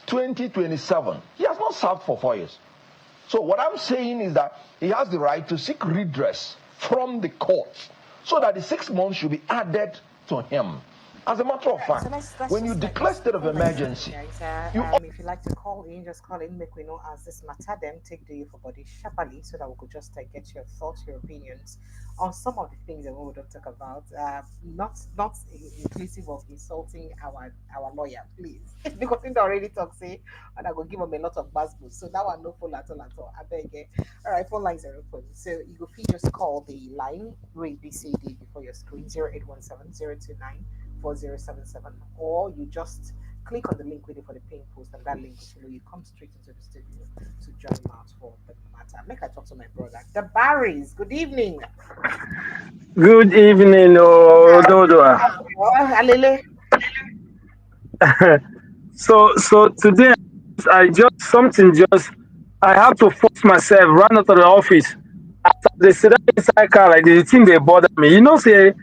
2027, he has not served for 4 years. So what I'm saying is that he has the right to seek redress from the courts so that the 6 months should be added to him. As a matter of fact, when you declare state of emergency, if you like to call in, just call in, make we know as this matter, then take the for body sharply so that we could just get your thoughts, your opinions on some of the things that we would talk about. Not inclusive of insulting our lawyer, please. Because they already talk, say, and I will give them a lot of buzzwords. So that one no phone at all. I beg you. All right, phone lines are open. So you go just call the line, read BCD before your screen 0817 4077, or you just click on the link waiting for the pin post, and that link will you come straight into the studio to join out for the matter. Make I talk to my brother, the Barrys. Good evening. Good evening, Dodoa. Alele. So today I have to force myself run out of the office. After they sit inside car, like the thing they bother me. You know, say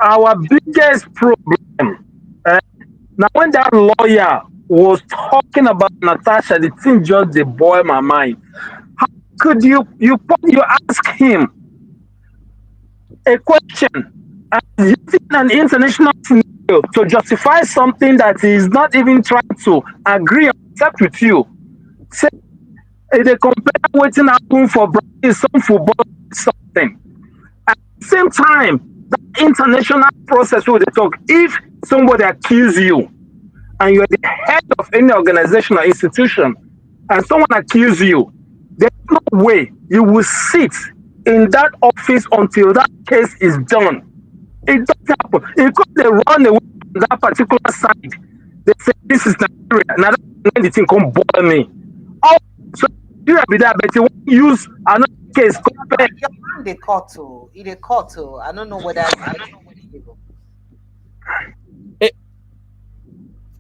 our biggest problem. Now, when that lawyer was talking about Natasha, the thing just they boil my mind. How could you ask him a question and using an international scenario to justify something that he is not even trying to agree or accept with you? Say they compare waiting happen for Brazil, some football, something. At the same time, that international process where they talk, if somebody accuses you and you're the head of any organization or institution and someone accuses you, there's no way you will sit in that office until that case is done. It doesn't happen. Because they run away from that particular side, they say this is Nigeria. Now that's the thing come bother me. Oh, so you be that, but you want to use another case. Your man they caught to. He they caught to. I don't know whether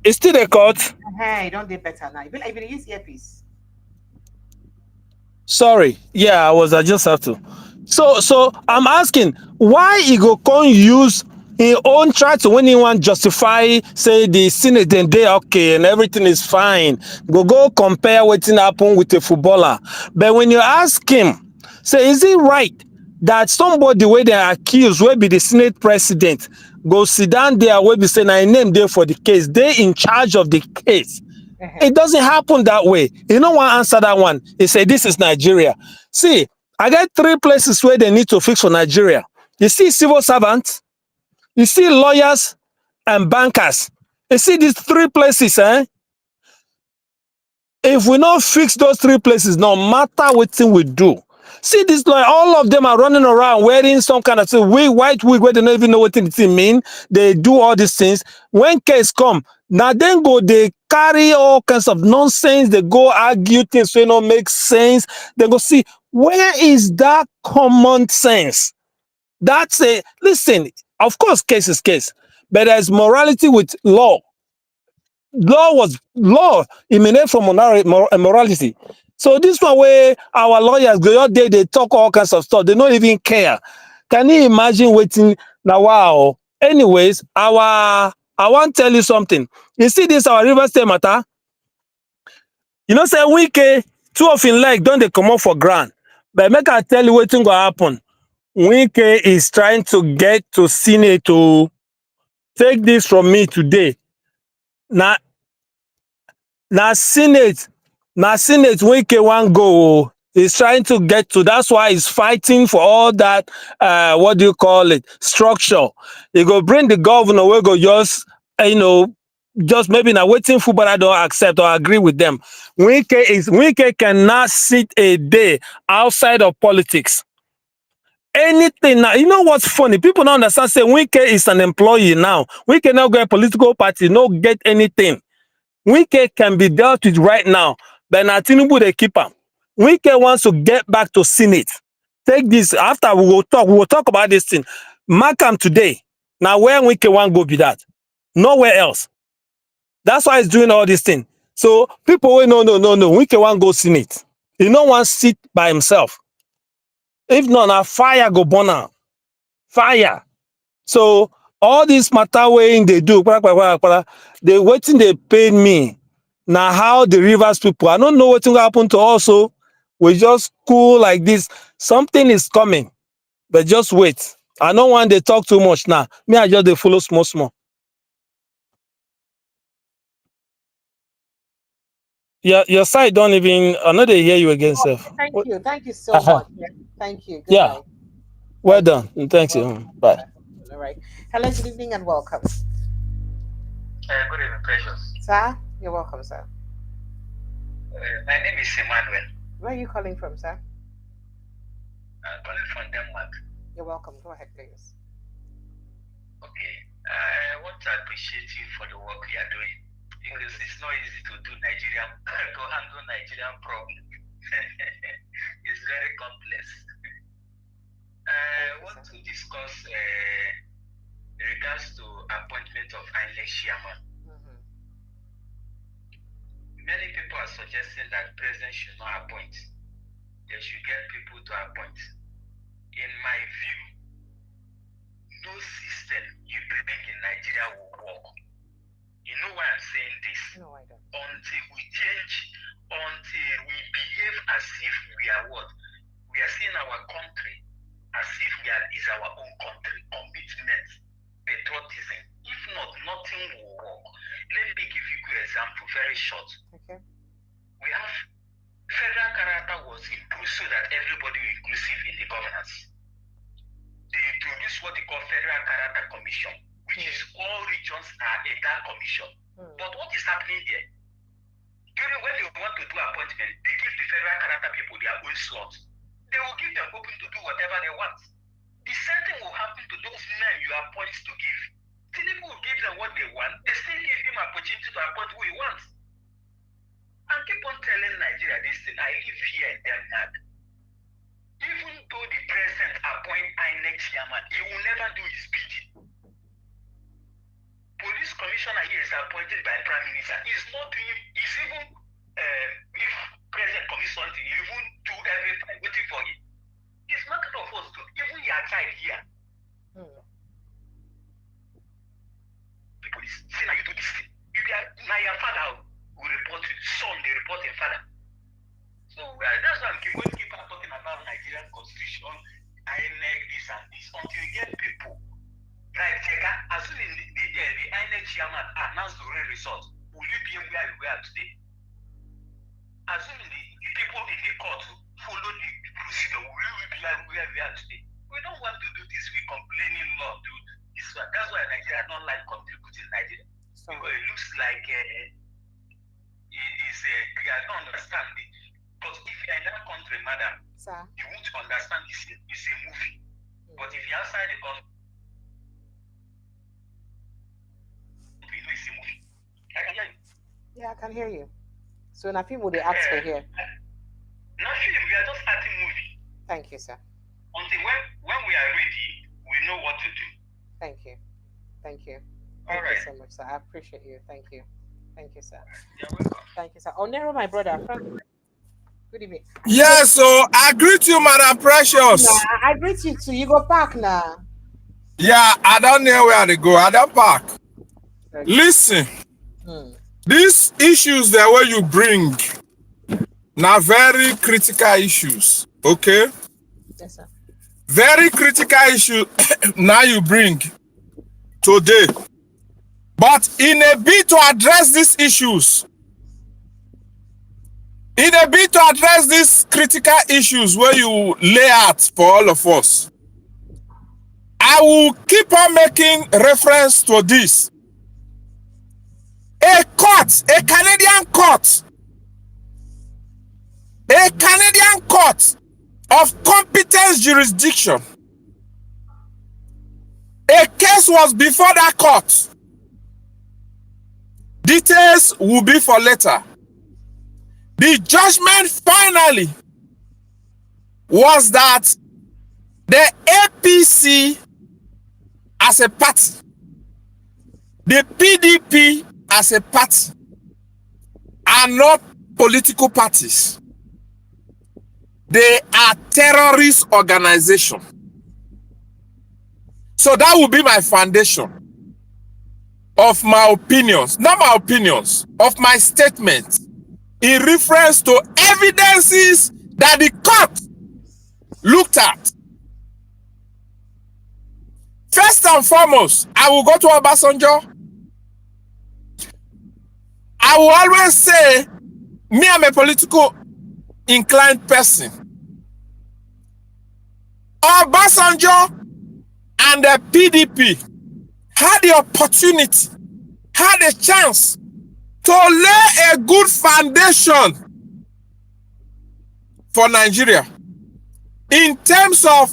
it's still a court. Hey, don't they better now? Even if you use earpiece. Sorry, yeah, I just have to. So I'm asking why he go come use his own try to when he want justify say the Senate then they okay and everything is fine. Go compare what's happen with a footballer. But when you ask him, say is it right that somebody where they are accused will be the Senate president go sit down there will be saying I name there for the case. They in charge of the case. It doesn't happen that way. You know what answer that one? He said, this is Nigeria. See, I got 3 places where they need to fix for Nigeria. You see civil servants, you see lawyers and bankers. You see these 3 places, if we don't fix those 3 places, no matter what thing we do. See this lawyer, all of them are running around wearing some kind of white wig where they don't even know what it mean. They do all these things. When case come, now then they carry all kinds of nonsense. They go argue things so it don't make sense. They go see, where is that common sense? That's listen, of course, case is case, but there's morality with law. Law emanates from morality. So this one where our lawyers go out there, they talk all kinds of stuff. They don't even care. Can you imagine waiting now? Wow. Anyways, I want to tell you something. You see this our River State matter? You know, say Wike, 2 of him leg don't they come up for ground. But make I tell you what's going to happen. Wike is trying to get to Senate to take this from me today. Now Senate Wike one go. He's trying to get to. That's why he's fighting for all that. What do you call it? Structure. He go bring the governor. We go just just maybe now waiting for, but I don't accept or agree with them. Wike cannot sit a day outside of politics. Anything now, you know what's funny? People don't understand. Say Wike is an employee now. We cannot go a political party, no get anything. Wike can be dealt with right now, but Tinubu they keep him. Wike wants to get back to Senate. Take this, after we will talk about this thing. Mark am today. Now where Wike want go be that? Nowhere else. That's why he's doing all this thing. So people will no. Wike want go Senate. He no want sit by himself. If not, a fire go burn out. Fire. So all this matter weighing they do, they waiting they paid me. Now how the rivers people, I don't know what will happen to also. We just cool like this. Something is coming, but just wait. I don't want they talk too much now. Me, I just they follow small. Your side don't even, I know they hear you again, Oh, Seth. thank you so much. Thank you. Good Yeah. night. Well done. And thanks you. Bye. All right. Hello, good evening and welcome. Good evening, Precious. Sir, you're welcome, sir. My name is Emmanuel. Where are you calling from, sir? I'm calling from Denmark. You're welcome. Go ahead, please. Okay. I want to appreciate you for the work you are doing, because it's not easy to handle Nigerian problems. It's very complex. I want to discuss regards to appointment of INEC chairman. Many people are suggesting that president should not appoint. They should get people to appoint. In my view, no system you bring in Nigeria will work. You know why I'm saying this? No, I don't. Until we change, until we behave as if we are what? We are seeing our country as if is our own country. Commitment, patriotism. If not, nothing will work. Let me give you a good example, very short. Okay. We have federal character was improved so that everybody is inclusive in the governance. They introduced what they call Federal Character Commission, which is all regions are in that commission. But what is happening here? During when they want to do appointment, they give the federal character people their own slots. They will give them open to do whatever they want. The same thing will happen to those men you appoint to give. Tinubu will give them what they want. They still give him opportunity to appoint who he wants. And keep on telling Nigeria this thing. I live here in Denmark. Even though the president appoint INEC chairman, he will never do his bidding. Police commissioner here is appointed by prime minister. He's not doing. He's even if president commits something, he even do everything waiting for him. It's not of us to even your child here. People is saying, "Now you do this thing." If you are now your father will report to son, they report their father. So that's why I'm going to keep on talking about Nigerian constitution, INEC, this and this, until you get people. Right, as soon as the INEC chairman announced the real result, will you be where we are today? As soon as the people in the court follow the procedure, will we be where we are today? We don't want to do this. We complaining law to this one. That's why Nigeria don't like contributing Nigeria. Because it looks like I don't understand it. But if you're in that country, madam, sir, you won't understand it's a movie. But if you're outside the country, you know it's a movie. I can hear you. Yeah, I can hear you. So now people they ask for here. Not film, we are just acting movie. Thank you, sir. Until when we are ready, we know what to do. Thank you. Thank you. All right. Thank you so much, sir. I appreciate you. Thank you. Thank you, sir. You're welcome. Thank you, sir. Onero, my brother. Good evening. Yeah, so I greet you, Madam Precious. Nah, I greet you too. You go back now. Yeah, I don't know where to go. I don't park. Okay. Listen, these issues that way you bring, now very critical issues. Okay. Yes, sir. Very critical issue now you bring today. But in a bid to address these issues, in a bid to address these critical issues where you lay out for all of us, I will keep on making reference to this. A court, a Canadian court of competence jurisdiction, a case was before that court. Details will be for later. The judgment finally was that the APC as a party, the PDP as a party, are not political parties. They are terrorist organizations. So that will be my foundation of my opinions, not my opinions, of my statements in reference to evidences that the court looked at. First and foremost, I will go to Obasanjo. I will always say, me, I'm a political inclined person. Obasanjo and the PDP had the opportunity, had a chance to lay a good foundation for Nigeria in terms of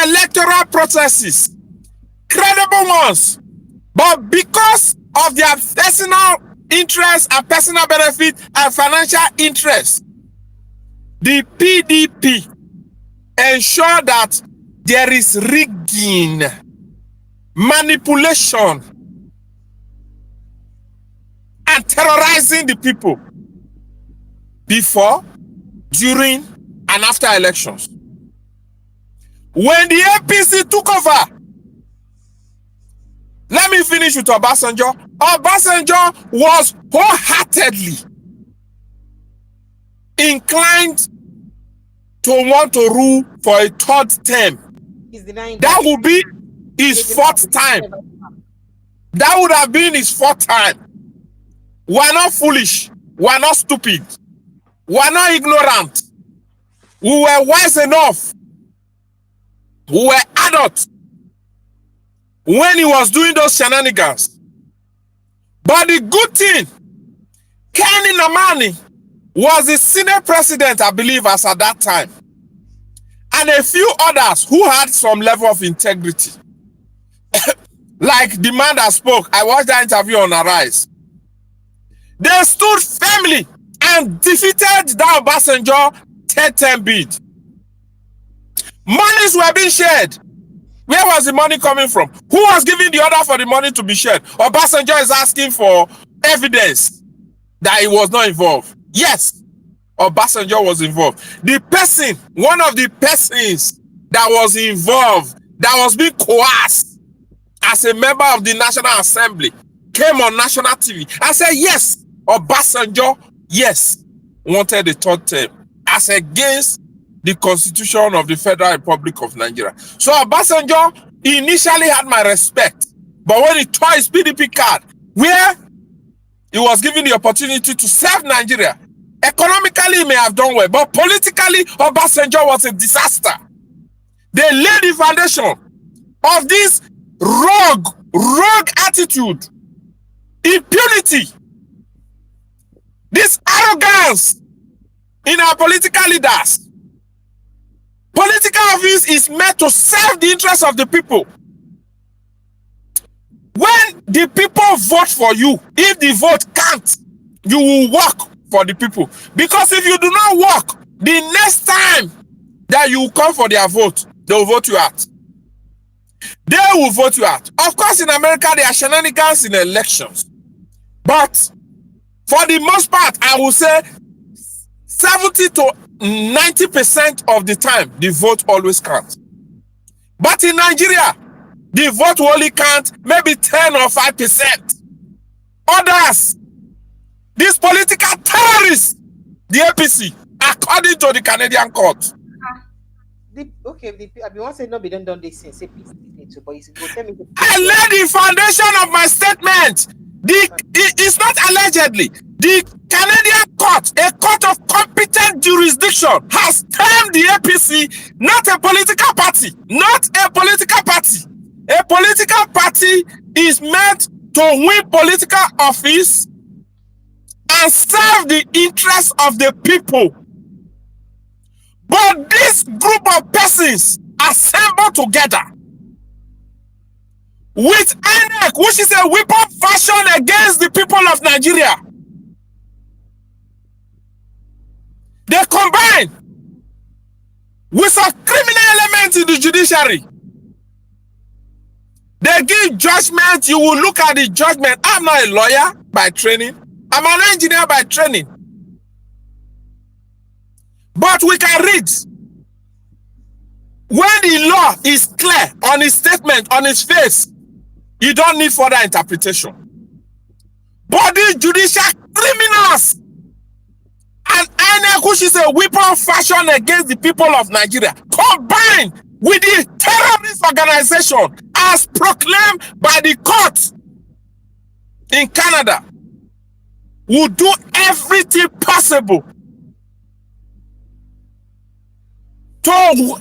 electoral processes, credible ones, but because of their personal interest and personal benefit and financial interest, the PDP ensure that there is rigging, manipulation, and terrorizing the people before, during, and after elections. When the APC took over, let me finish with Obasanjo. Obasanjo was wholeheartedly inclined to want to rule for a third term. That would be his fourth time. That would have been his fourth time. We're not foolish. We're not stupid. We're not ignorant. We were wise enough. We were adults when he was doing those shenanigans. But the good thing, Kenny Namani was the Senate president, I believe, as at that time. And a few others who had some level of integrity. Like the man that spoke, I watched that interview on Arise. They stood firmly and defeated that Obasanjo third term bid. Monies were being shared. Where was the money coming from? Who was giving the order for the money to be shared? Obasanjo is asking for evidence that he was not involved. Yes, Obasanjo was involved. The person, one of the persons that was involved, that was being coerced as a member of the National Assembly, came on national TV and said, yes, Obasanjo, yes, wanted a third term as against the Constitution of the Federal Republic of Nigeria. So Obasanjo initially had my respect, but when he tore his PDP card, where he was given the opportunity to serve Nigeria, economically he may have done well, but politically Obasanjo was a disaster. They laid the foundation of this rogue attitude, impunity, this arrogance in our political leaders. Political office is meant to serve the interests of the people. When the people vote for you, if the vote can't, you will work for the people. Because if you do not work, the next time that you come for their vote, they will vote you out. They will vote you out. Of course, in America, there are shenanigans in elections. But for the most part, I will say 70 to 90% of the time, the vote always counts. But in Nigeria, the vote will only count maybe 10 or 5%. Others, these political terrorists, the APC, according to the Canadian court. I want to say no, we don't do this since APC, but you go tell me. I laid the foundation of my statement. It's not allegedly. The Canadian court, a court of competent jurisdiction, has termed the APC not a political party. Not a political party. A political party is meant to win political office and serve the interests of the people. But this group of persons assembled together with INEC, which is a weapon fashioned against the people of Nigeria. They combine with some criminal elements in the judiciary. They give judgment, you will look at the judgment. I'm not a lawyer by training. I'm an engineer by training. But we can read. When the law is clear on his statement, on his face, you don't need further interpretation. But these judicial criminals and INEC, which is a weapon fashioned against the people of Nigeria, combined with the terrorist organization as proclaimed by the court in Canada, will do everything possible to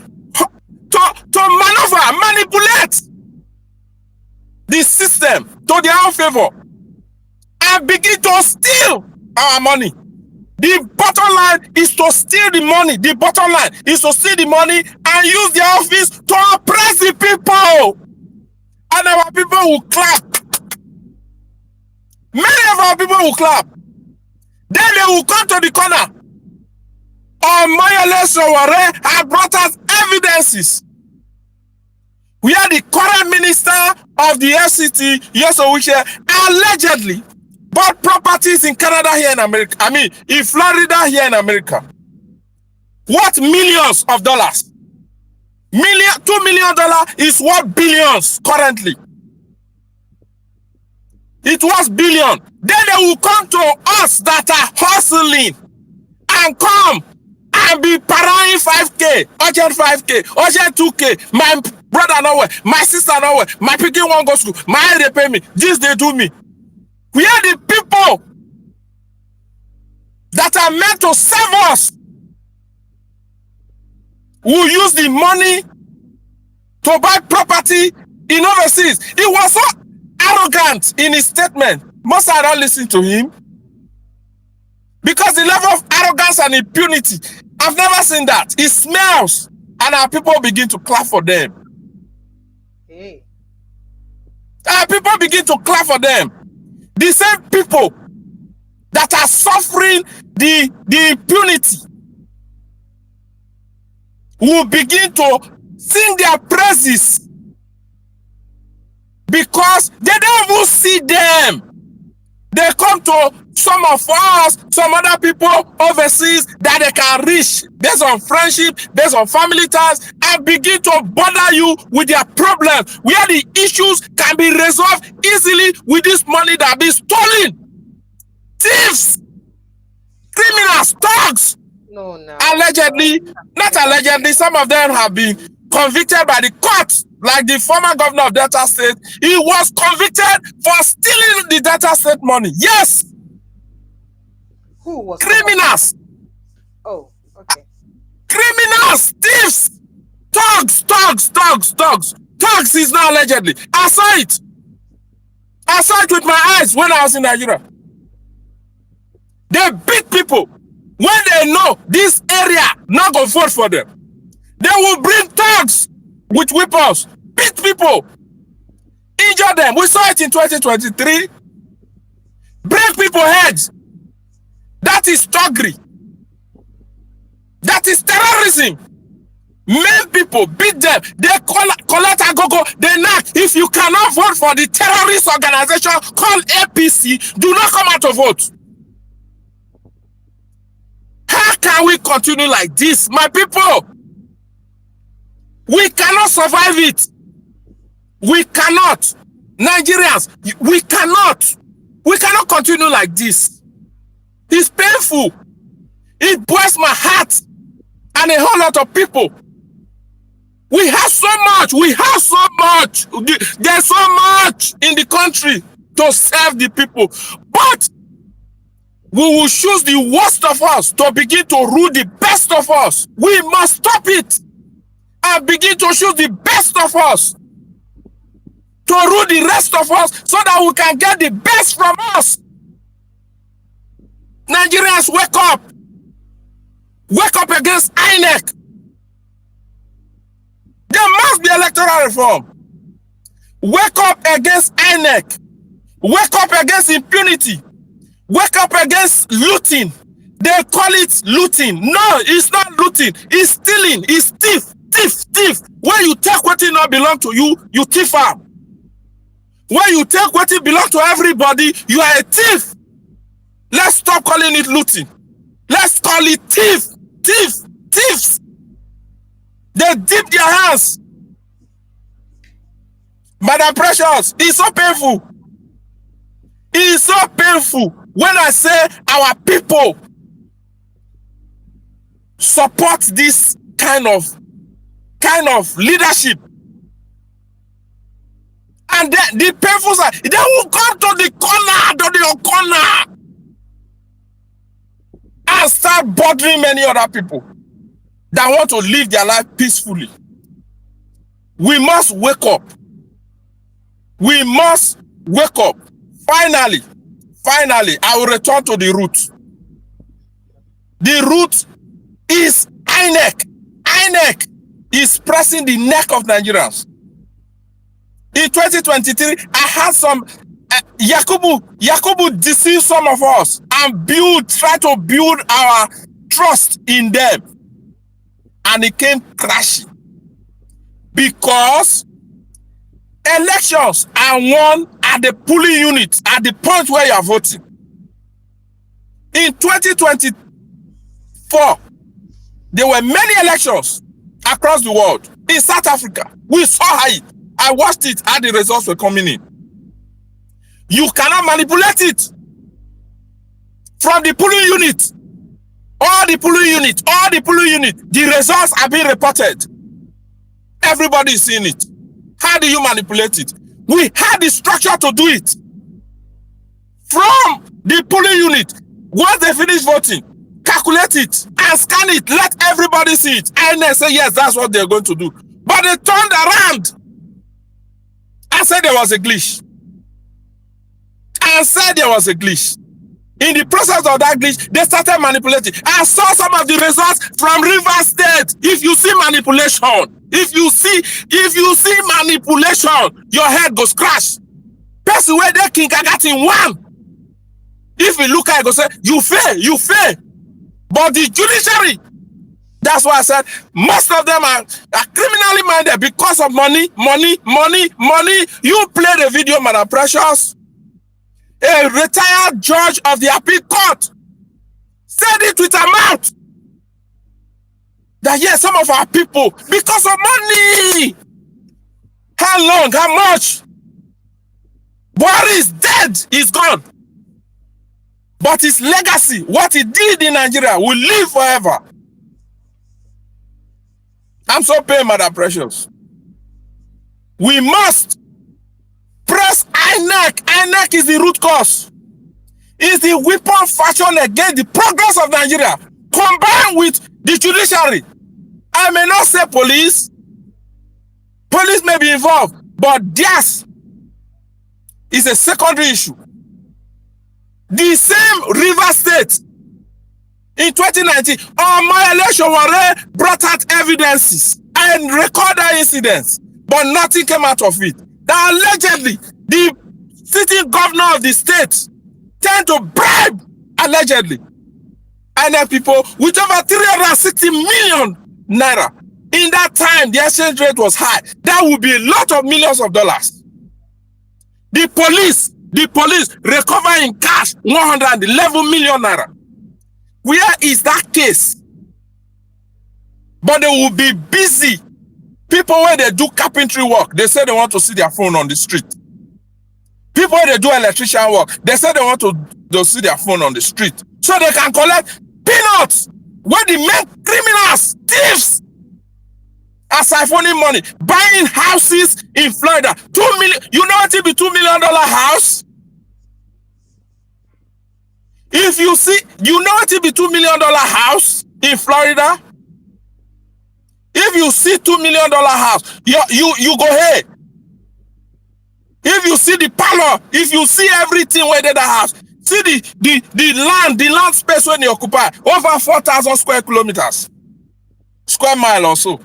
maneuver, manipulate the system to their own favor and begin to steal our money. The bottom line is to steal the money. The bottom line is to steal the money and use their office to oppress the people. And our people will clap. Many of our people will clap. Then they will come to the corner. Omoyele Sowore had brought us evidences where the current minister of the FCT, Nyesom Wike, allegedly bought properties in Canada here in America. I mean, in Florida here in America. Worth millions of dollars. $2 million is worth billions currently. It was billion. Then they will come to us that are hustling and come and be paraying 5K, urgent 5K, urgent 2K. My brother nowhere, my sister nowhere, my pikin won't go school, my head they pay me, this they do me. We are the people that are meant to serve us who use the money to buy property in overseas. He was so arrogant in his statement. Most I don't listen to him because the level of arrogance and impunity, I've never seen that. It smells, and our people begin to clap for them. Hey. Our people begin to clap for them. The same people that are suffering the impunity will begin to sing their praises because they don't even see them. They come to some of us, some other people overseas that they can reach based on friendship, based on family ties, and begin to bother you with their problems where the issues can be resolved easily with this money that be stolen. Thieves, criminals, thugs. No. Allegedly, not allegedly, some of them have been convicted by the court. Like the former governor of Delta State, he was convicted for stealing the Delta State money. Yes. Who was criminals? Oh, okay. Criminals, thieves, thugs. Thugs is not allegedly. I saw it. I saw it with my eyes when I was in Nigeria. They beat people when they know this area not gonna vote for them. They will bring thugs with weapons, beat people, injure them. We saw it in 2023. Break people's heads. That is thuggery. That is terrorism. Maim people, beat them. They collect agogo, they knock. If you cannot vote for the terrorist organization called APC, do not come out to vote. How can we continue like this, my people? We cannot survive it. We cannot. Nigerians, we cannot. We cannot continue like this. It's painful. It breaks my heart and a whole lot of people. We have so much. There's so much in the country to serve the people. But we will choose the worst of us to begin to rule the best of us. We must stop it and begin to choose the best of us to rule the rest of us so that we can get the best from us. Nigerians, wake up. Wake up against INEC. There must be electoral reform. Wake up against INEC. Wake up against impunity. Wake up against looting. They call it looting. No, it's not looting. It's stealing. It's thief. When you take what not belong to you, you thief am. When you take what belong to everybody, you are a thief. Let's stop calling it looting. Let's call it thieves. They dip their hands. Madam Precious, it's so painful. It's so painful when I say our people support this kind of leadership. And then the painful side, they will come to the corner and start bothering many other people that want to live their life peacefully. We must wake up. We must wake up. Finally, I will return to the root. The root is INEC. INEC is pressing the neck of Nigerians. In 2023, I had some Yakubu deceived some of us and try to build our trust in them. And it came crashing. Because elections are won at the polling unit, at the point where you are voting. In 2024, there were many elections across the world. In South Africa, we saw it. I watched it as the results were coming in. You cannot manipulate it. From the polling unit, all the polling unit, the results are being reported. Everybody is seeing it. How do you manipulate it? We had the structure to do it. From the polling unit, once they finish voting, calculate it and scan it. Let everybody see it. And they say, yes, that's what they're going to do. But they turned around and said there was a glitch. In the process of that glitch, they started manipulating. I saw some of the results from Rivers State. If you see manipulation, if you see manipulation, your head goes crash. Person where they king got in one. If you look at it, go say, you fail. But the judiciary, that's why I said most of them are criminally minded because of money. You play the video, Madam Precious. A retired judge of the appeal court said it with her mouth that yes, some of our people, because of money. How long? How much? Buhari is dead. He's gone. But his legacy, what he did in Nigeria, will live forever. I'm so pained, Madam Precious. We must press INEC. INEC is the root cause. It's the weapon fashioned against the progress of Nigeria, combined with the judiciary. I may not say police. Police may be involved, but theirs is a secondary issue. The same River State in 2019, Omoyele Sowore brought out evidences and recorded incidents, but nothing came out of it. That allegedly, the sitting governor of the state tend to bribe, allegedly, INEC people with over 360 million naira. In that time, the exchange rate was high. That would be a lot of millions of dollars. The police recover in cash 111 million naira. Where is that case? But they will be busy. People where they do carpentry work, they say they want to see their phone on the street. People where they do electrician work, they say they want to see their phone on the street. So they can collect peanuts. Where the main criminals, thieves, are siphoning money, buying houses in Florida. 2 million. You know what it be $2 million house? If you see, you know what it be $2 million house in Florida? If you see $2 million house, you go ahead. If you see the parlor, if you see everything where they house, see the land space when you occupy, over 4,000 square mile or so.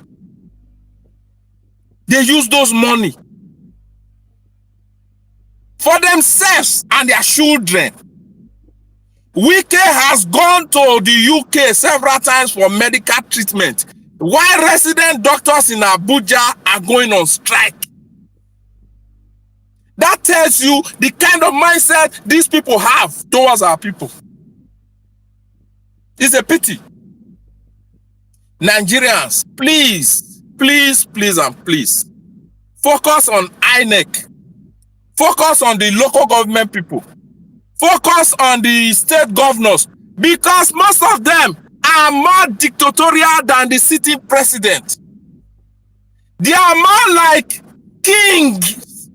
They use those money for themselves and their children. Wike has gone to the UK several times for medical treatment, while resident doctors in Abuja are going on strike. That tells you the kind of mindset these people have towards our people. It's a pity. Nigerians, please, please, please, and please, focus on INEC. Focus on the local government people. Focus on the state governors, because most of them are more dictatorial than the sitting president. They are more like kings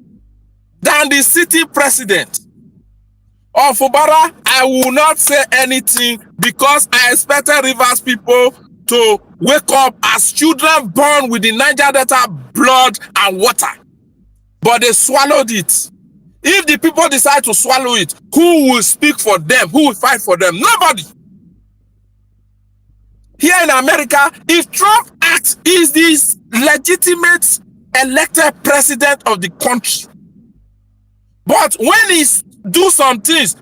than the sitting president. Of Fubara, I will not say anything because I expected Rivers people to wake up as children born with the Niger Delta blood and water. But they swallowed it. If the people decide to swallow it, who will speak for them? Who will fight for them? Nobody. Here in America, if Trump acts, he is the legitimate elected president of the country. But when he do some things,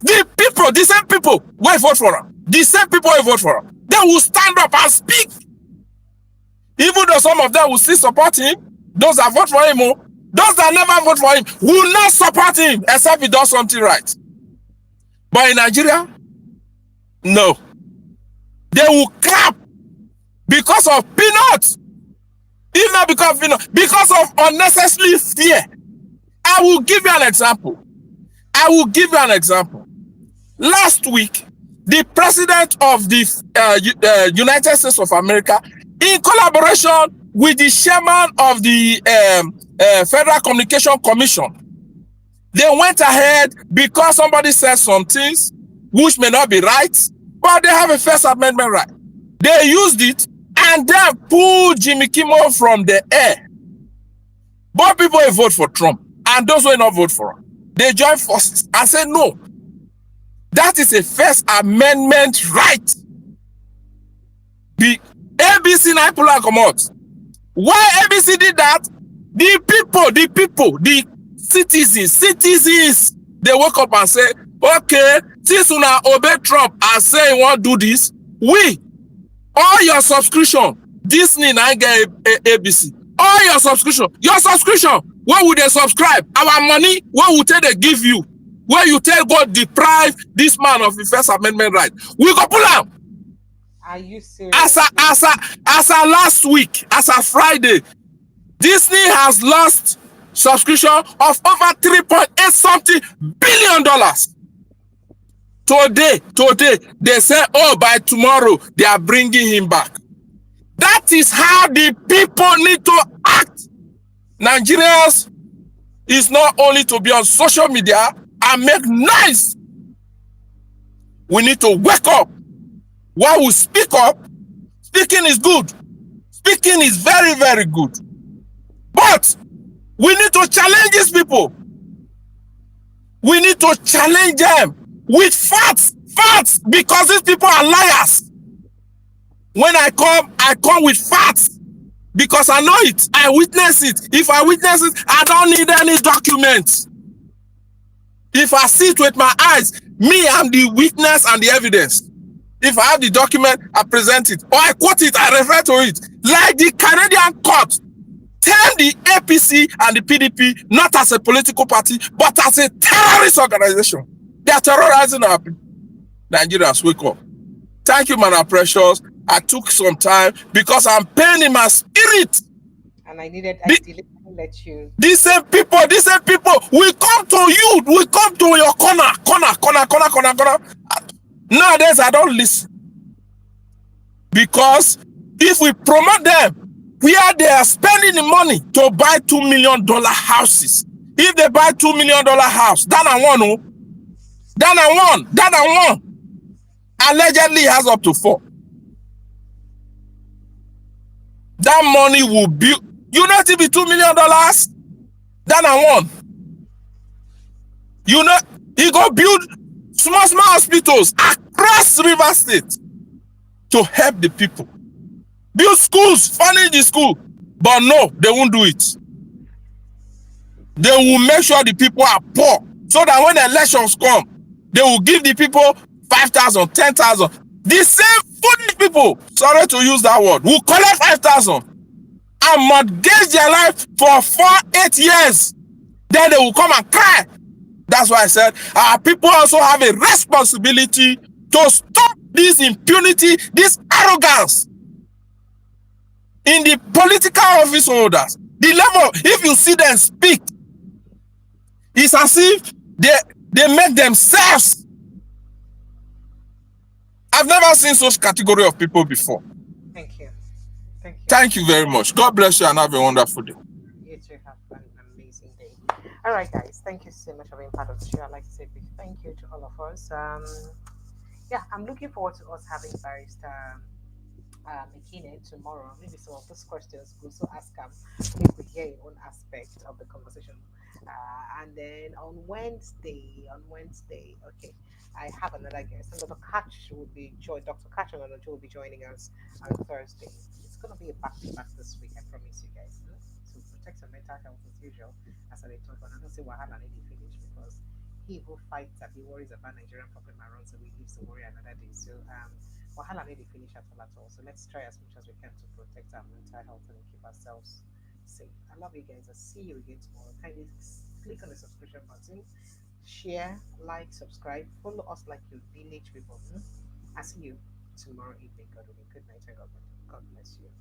the people, the same people will vote for him. The same people will vote for him. They will stand up and speak. Even though some of them will still support him, those that vote for him, those that never vote for him will not support him except he does something right. But in Nigeria, no. They will clap because of peanuts. If not because of peanuts, because of unnecessary fear. I will give you an example. I will give you an example. Last week, the president of the United States of America, in collaboration with the chairman of the Federal Communication Commission, they went ahead because somebody said some things which may not be right, but they have a First Amendment right. They used it and then pulled Jimmy Kimmel from the air. But people will vote for Trump, and those who will not vote for him, they join forces and say no. That is a First Amendment right. The ABC na people come out. Why ABC did that? The citizens, they woke up and say, okay, since you now obey Trump and say you want to do this, all your subscription, Disney and get ABC, all your subscription, where would they subscribe? Our money, what would they give you? Where you tell God deprive this man of the First Amendment right? We go pull out. Are you serious? As a last week, as a Friday, Disney has lost subscription of over $3.8 something billion. Today, they say, oh, by tomorrow, they are bringing him back. That is how the people need to act. Nigerians is not only to be on social media and make noise. We need to wake up. While we speak up, speaking is good. Speaking is very, very good. But we need to challenge these people. We need to challenge them with facts, because these people are liars. When I come with facts because I know it. I witness it. If I witness it, I don't need any documents. If I see it with my eyes, me, I'm the witness and the evidence. If I have the document, I present it. Or I quote it, I refer to it. Like the Canadian court termed the APC and the PDP not as a political party, but as a terrorist organization. They are terrorizing our people. Nigerians, wake up. Thank you, man, precious. I took some time because I'm pain in my spirit. And I didn't let you. These same people, we come to you. We come to your corner. Nowadays, I don't listen. Because if we promote them, where they are spending the money to buy $2 million houses. If they buy $2 million house, that I want. Allegedly has up to 4. That money will build. You know it be $2 million. That I want. You know, he go build small hospitals across River State to help the people. Build schools, furnish the school. But no, they won't do it. They will make sure the people are poor. So that when the elections come, they will give the people 5,000, 10,000. The same foolish people, sorry to use that word, will collect 5,000 and mortgage their life for 4-8 years. Then they will come and cry. That's why I said our people also have a responsibility to stop this impunity, this arrogance in the political office holders. The level, if you see them speak, it's as if they make themselves. I've never seen such category of people before. Thank you. Thank you. Thank you very much. God bless you and have a wonderful day. You too have an amazing day. All right, guys. Thank you so much for being part of the show. I'd like to say a big thank you to all of us. Yeah, I'm looking forward to us having Barrister McKinney tomorrow. Maybe some of those questions we'll also ask him. We could hear your own aspect of the conversation. And then on Wednesday, okay, I have another guest. Dr. Catch will be Dr. Catch will be joining us on Thursday. It's going to be a back-to-back this week, I promise you guys. To protect your mental health as usual, as I talk on. I don't say Wahala need to finish because he who fights and he worries about Nigerian problem and runs away lives to worry another day. So Wahala need to finish at all. So let's try as much as we can to protect our mental health and keep ourselves safe. I love you guys. I'll see you again tomorrow. Kindly click on the subscription button, share, like, subscribe, follow us like your village people. I'll see you tomorrow evening. God willing. Good night and God bless you.